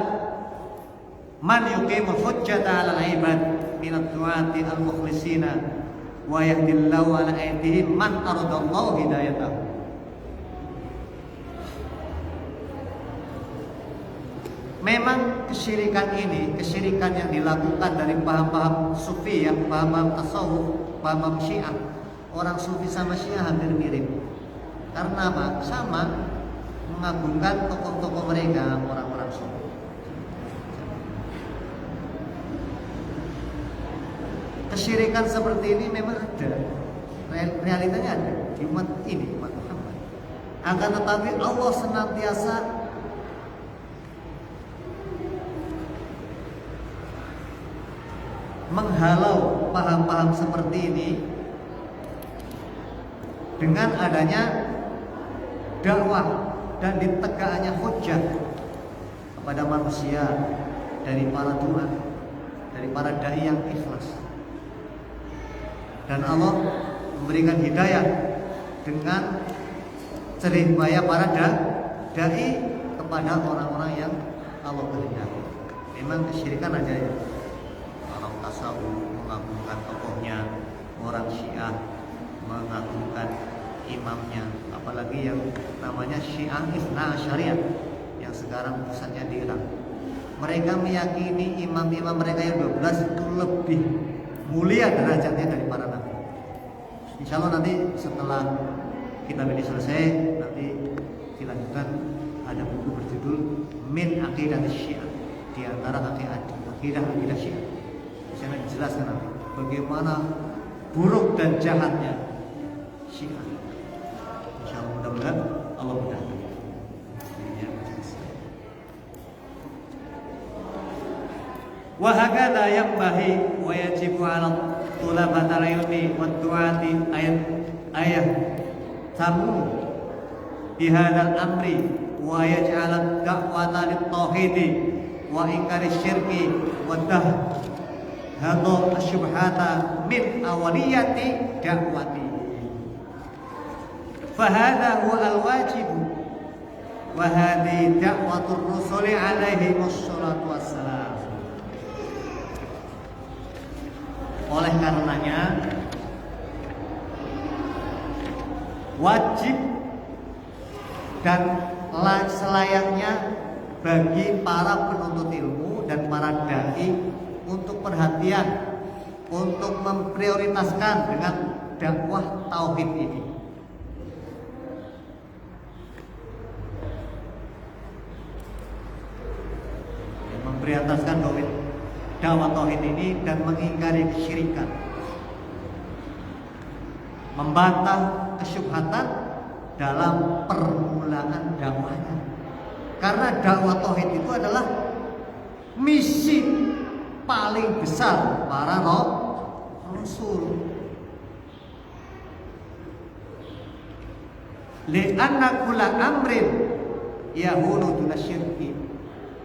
man yuqimul hujjata 'alal 'ibad minad du'ati al-mukhlisina wa yahdillahu 'ala aydihim man aradallahu hidayatahu. Memang kesyirikan ini, kesyirikan yang dilakukan dari paham-paham sufi, ya, paham-paham tasawuf, paham-paham Syiah. Orang sufi sama Syiah hampir mirip. Karena apa? Sama, mengagungkan tokoh-tokoh mereka, orang-orang sufi. Kesyirikan seperti ini memang ada, realitanya ada di umat ini, umat Muhammad. Akan tetapi Allah senantiasa menghalau paham-paham seperti ini dengan adanya dakwah dan ditegakkannya hujjah kepada manusia dari para du'a, dari para dai yang ikhlas. Dan Allah memberikan hidayah dengan cerihmaya para dai kepada orang-orang yang Allah kehendaki. Memang kesyirikan aja ya. Orang tasawuf mengagungkan tokohnya, orang Syiah mengagungkan imamnya, apalagi yang namanya Syiah Ithna Asyariyah yang sekarang pusatnya di Irak. Mereka meyakini imam-imam mereka yang 12 itu lebih mulia derajatnya dari para nabi. Insya Allah nanti setelah kitab ini selesai, nanti dilanjutkan, ada buku berjudul Min Aqidah Syiah, di antara akidah Syiah. Di sana dijelaskan nanti bagaimana buruk dan jahatnya Syiah. Insya Allah, mudah-mudahan Allah mudahkan. Wa hakadha yanbahi wa yajibu 'ala thulabatil ilmi wad du'ati ayat tamu bi hadzal amri wa yaj'al da'wata lit-tauhid wa inkari syirki wa hadha asyubhata min awaliyati da'wati. Fa hadha huwa al-wajib wa hadhihi da'watur rusuli alaihi wassalatu wassalam. Oleh karenanya wajib dan selayaknya bagi para penuntut ilmu dan para dai untuk perhatian, untuk memprioritaskan dengan dakwah tauhid ini. memprioritaskan dakwah tauhid ini dan mengingkari kesyirikan, membantah kesyubhatan dalam permulaan dakwahnya. Karena dakwah tauhid itu adalah misi paling besar para rasul. Li'anna kulla amrin yahunu duna syirki.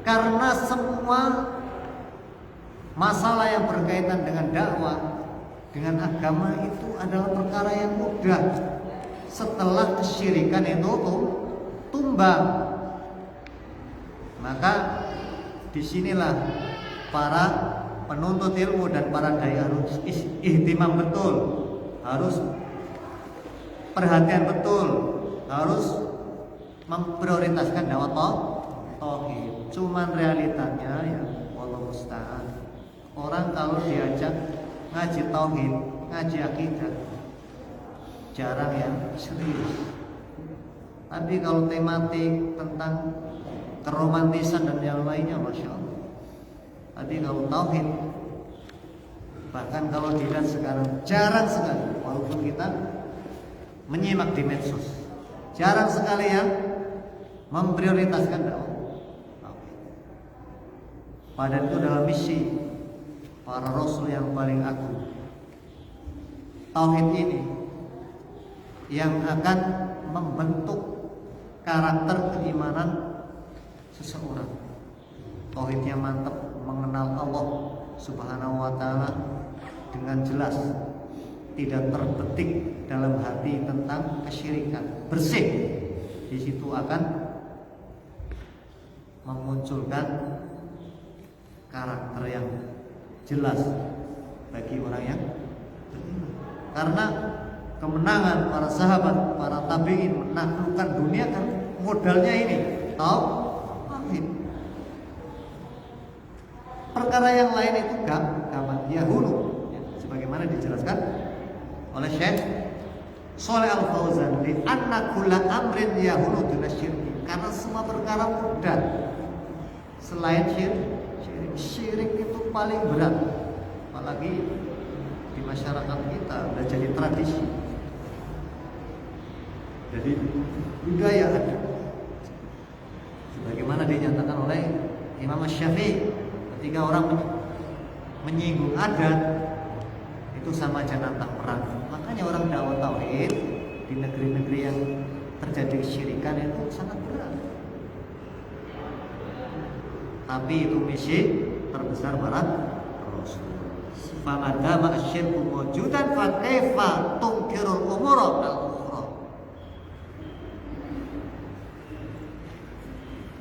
Karena semua masalah yang berkaitan dengan dakwah, dengan agama itu adalah perkara yang mudah setelah kesyirikan itu tumbang. Maka disinilah para penuntut ilmu dan para dai harus ihtimam betul, harus perhatian betul, harus memprioritaskan dakwah tauhid. Cuman realitanya ya wallahu musta'an. Orang kalau diajak ngaji tauhid, ngaji akidah, jarang yang serius. Tapi kalau tematik tentang keromantisan dan yang lainnya, masya Allah. Tapi kalau tauhid, bahkan kalau dilihat sekarang jarang sekali, walaupun kita menyimak di medsos, jarang sekali yang memprioritaskan dakwah. Padahal itu adalah misi para rasul yang paling agung. Tauhid ini yang akan membentuk karakter keimanan seseorang. Tauhidnya mantap, mengenal Allah Subhanahu wa taala dengan jelas, tidak terbetik dalam hati tentang kesyirikan, bersih. Di situ akan memunculkan karakter yang jelas bagi orang yang beriman. Karena kemenangan para sahabat, para tabi'in menaklukkan dunia kan modalnya ini tauhid. Perkara yang lain itu gampang, yahulu, ya, sebagaimana dijelaskan oleh Syekh Shalih Al Fauzan di anna kulla amrin yahulu duna syirki. Karena semua perkara mudah selain syirik. Syirik itu paling berat, apalagi di masyarakat kita udah jadi tradisi, jadi budaya ada. Sebagaimana dinyatakan oleh Imam Syafi'i, ketika orang menyinggung adat itu sama aja nantang perang. Makanya orang dakwah tauhid di negeri-negeri yang terjadi kesyirikan itu sangat berat. Tapi itu misi terbesar para rasul. Famadama asyirku mawjudan fa kaifa tungkirul umura al-ukhra.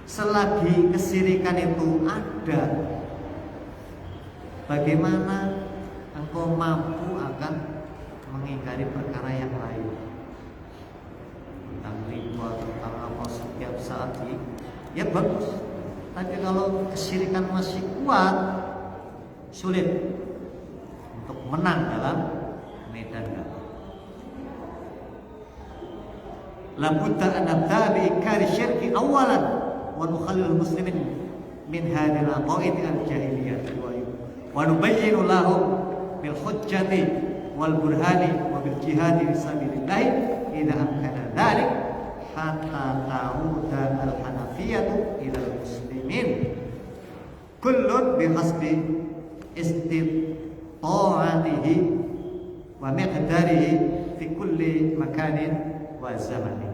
Selagi kesyirikan itu ada, bagaimana engkau mampu akan mengingkari perkara yang lain? Tentang riba, tentang apa setiap saat ya bagus. Tapi kalau kesyirikan masih kuat, sulit untuk menang dalam medan dakwah. Labudda an nabda bi inkari syirki awalan wa nukhallil muslimin min hadhihi al-aqaid al-jahiliyah wa nubayyinu lahum bil hujjati wal burhani wa bil jihadi fi sabilillah idza amkana dhalik hatta ta'uda al-hanafiyatu ila al-muslimin kullun bihasbi istita'atihi wa miqdarihi fi kulli makanin wa zamanin.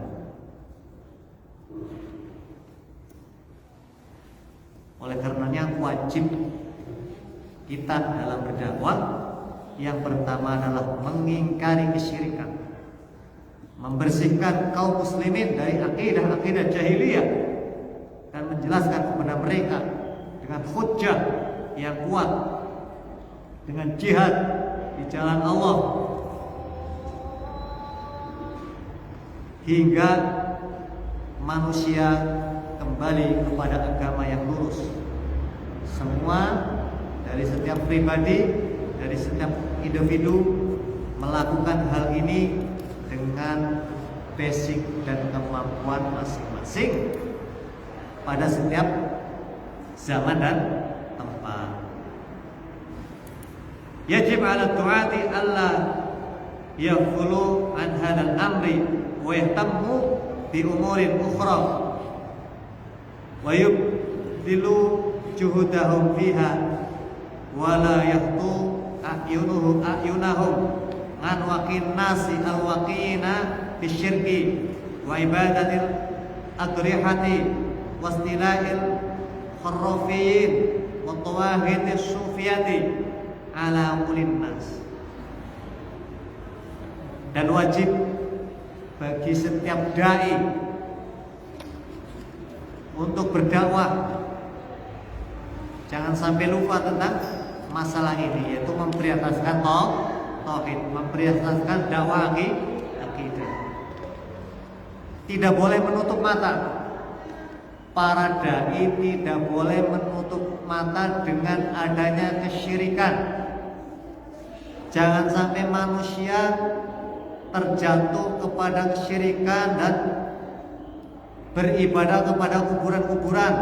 Oleh karenanya wajib kita dalam berdakwah yang pertama adalah mengingkari kesyirikan, membersihkan kaum muslimin dari akidah-akidah jahiliyah dan menjelaskan kepada mereka dengan hujjah yang kuat, dengan jihad di jalan Allah, hingga manusia kembali kepada agama yang lurus. Semua dari setiap pribadi, dari setiap individu melakukan hal ini dengan basic dan kemampuan masing-masing pada setiap zaman dan Yajib 'ala du'ati alla yaghfulu an hadzal amri wa yahtammu bi umurin ukhra wa yubdilu juhudahum fiha wa la yahtu a'yunahum an waqin nasi al-waqina bisyirki wa ibadatil adrihati wastila'il kharrafiyin wa tawahitis sufiyati ala mulin nas. Dan wajib bagi setiap dai untuk berdakwah jangan sampai lupa tentang masalah ini, yaitu memprioritaskan tauhid, memprioritaskan dakwah akidah. Tidak boleh menutup mata. Para dai tidak boleh menutup mata dengan adanya kesyirikan. Jangan sampai manusia terjatuh kepada kesyirikan dan beribadah kepada kuburan-kuburan.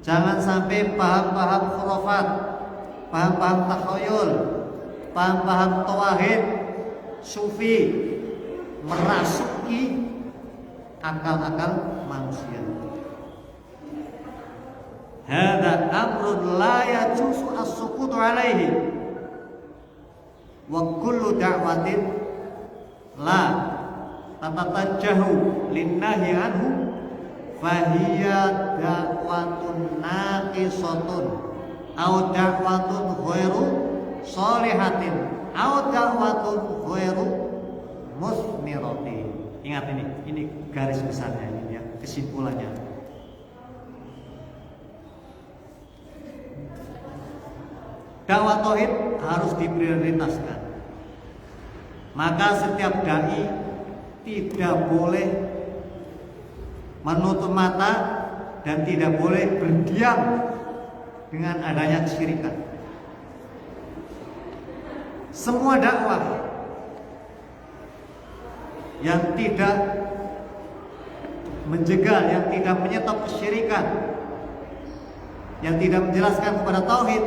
Jangan sampai paham-paham khurafat, paham-paham takhayul, paham-paham tauhid sufi merasuki akal-akal manusia. Hadza amrun la yajuzu as-sukutu alaihi wa kullu da'watin la tatatajjahu linnahi anhu fahiya da'watun naqisatun au da'watun ghairu shalihatin au da'watun ghairu musmiratin. Ingat ini garis besarnya ini ya, kesimpulannya. Dakwah tauhid harus diprioritaskan. Maka setiap dai tidak boleh menutup mata dan tidak boleh berdiam dengan adanya kesyirikan. Semua dakwah yang tidak menjegal, yang tidak menyetop kesyirikan, yang tidak menjelaskan kepada tauhid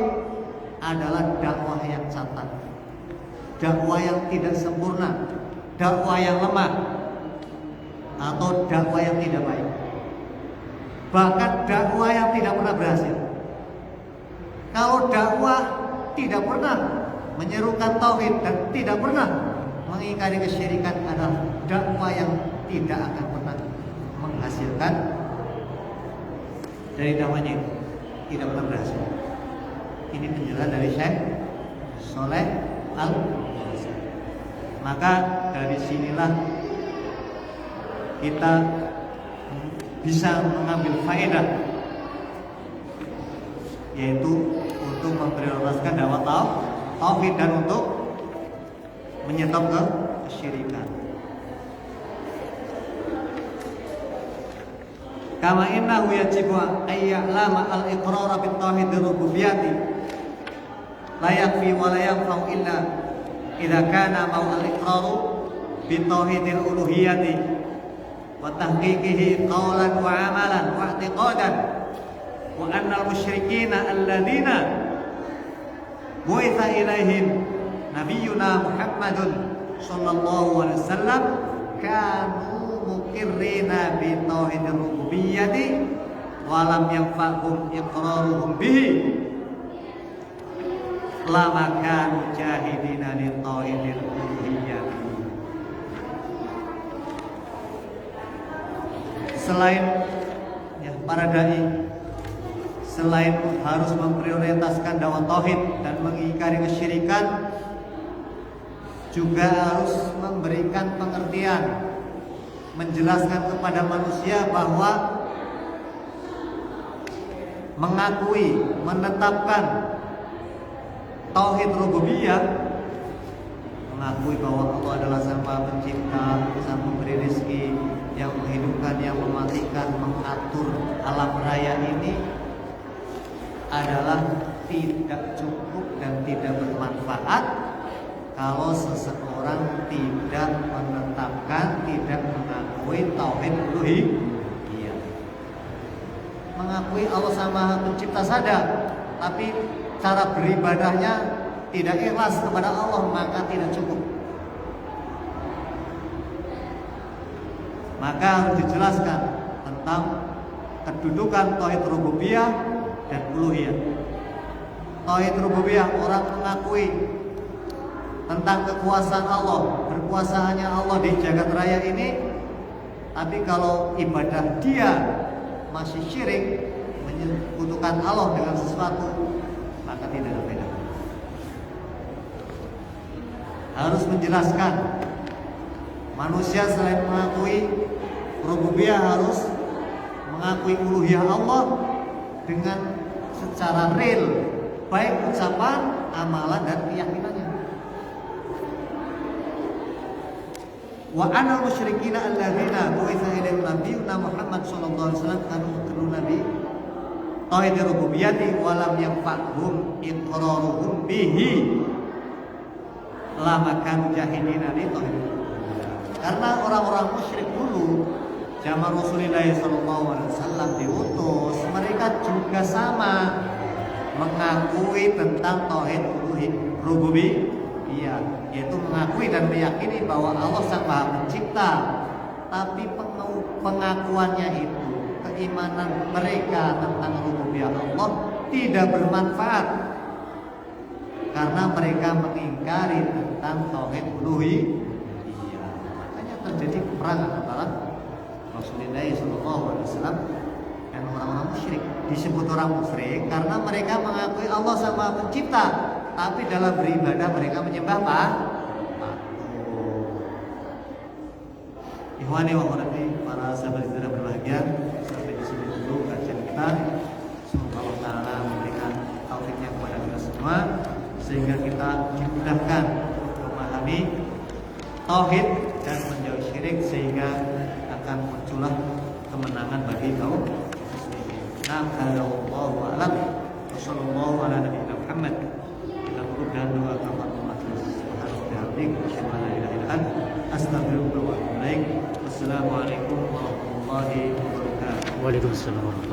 adalah dakwah yang cacat, dakwah yang tidak sempurna, dakwah yang lemah, atau dakwah yang tidak baik, bahkan dakwah yang tidak pernah berhasil. Kalau dakwah tidak pernah menyerukan tauhid dan tidak pernah mengingkari kesyirikan adalah dakwah yang tidak akan pernah menghasilkan dari dakwahnya itu, tidak pernah berhasil. Ini penjelasan dari Syekh Shalih Al-Fauzan. Maka dari sinilah kita bisa mengambil faedah, yaitu untuk memprioritaskan dakwah tauhid dan untuk menyetop kesyirikan. Kama innahu yajibu ayya'lama al-iqrara bit tauhid rububiyyati la yakfi wa la yanfa'u illa idza kana ma'al iqraru bit tauhidil uluhiyyati wa tahqiqihi qawlan wa 'amalan wa i'tiqadan wa anna al-musyrikina alladziina bu'itsa ilaihim nabiyyuna Muhammadun sallallahu alaihi wasallam kanu muqirrina bi tauhidir rububiyyati wa lam yanfa'hum iqraruhum bihi lama kanu jahidina li tauhidir uluhiyyati. Selain ya, para dai selain harus memprioritaskan dakwah tauhid dan mengingkari kesyirikan, juga harus memberikan pengertian, menjelaskan kepada manusia bahwa mengakui, menetapkan tauhid rububiyah, mengakui bahwa Allah adalah Sang Maha Pencipta, Sang Pemberi rezeki, yang menghidupkan, yang mematikan, mengatur alam raya ini adalah tidak cukup dan tidak bermanfaat kalau seseorang tidak menetapkan, tidak mengakui tauhid uluhiyah. Mengakui Allah Sang Maha Pencipta sadar, tapi cara beribadahnya tidak ikhlas kepada Allah, maka tidak cukup. Maka harus dijelaskan tentang kedudukan tauhid rububiyah dan uluhiyah. Tauhid rububiyah, orang mengakui tentang kekuasaan Allah, berkuasa hanya Allah di jagat raya ini. Tapi kalau ibadah dia masih syirik, menyekutukan Allah dengan sesuatu, maka tidak ada beda. Harus menjelaskan, manusia selain mengakui rububiyah harus mengakui uluhiyah Allah dengan secara real, baik ucapan, amalan, dan keyakinannya. Wa anal musyrikina alladzina bu'itsa ilaihim nabiyuna Muhammad sallallahu alaihi wasallam kanu yuqirruna bi tauhid rububiyyati wa lam yanfa'hum iqraruhum bihi lama kanu jahilina li tauhid. Karena orang-orang musyrik dulu zaman Rasulullah sallallahu alaihi wasallam diutus, mereka juga sama mengakui tentang tauhid rububiyah. Iya, yaitu mengakui dan meyakini bahwa Allah Sang Maha Pencipta. Tapi pengakuannya itu, keimanan mereka tentang rububiyah Allah tidak bermanfaat karena mereka mengingkari tentang tauhid uluhiyah. Iya, makanya terjadi peperangan antara Rasulullah SAW dan orang-orang musyrik. Disebut orang musyrik karena mereka mengakui Allah Sang Maha Pencipta, tapi dalam beribadah mereka menyembah patung. Ikhwani wa akhwati, para sahabat yang berbahagia, sampai di sini dulu kajian kita. Semoga Allah Taala memberikan taufiknya kepada kita semua sehingga kita dimudahkan untuk memahami tauhid dan menjauhi syirik, sehingga akan muncullah kemenangan bagi kaum muslimin. Wallahu a'lam. Wassallallahu ala nabiyina Muhammad. Dan doa kafarat majlis subhanallahi astaghfirullah wa atubu ilaik. Wassalamualaikum warahmatullahi wabarakatuh. Waalaikumsalam warahmatullahi wabarakatuh.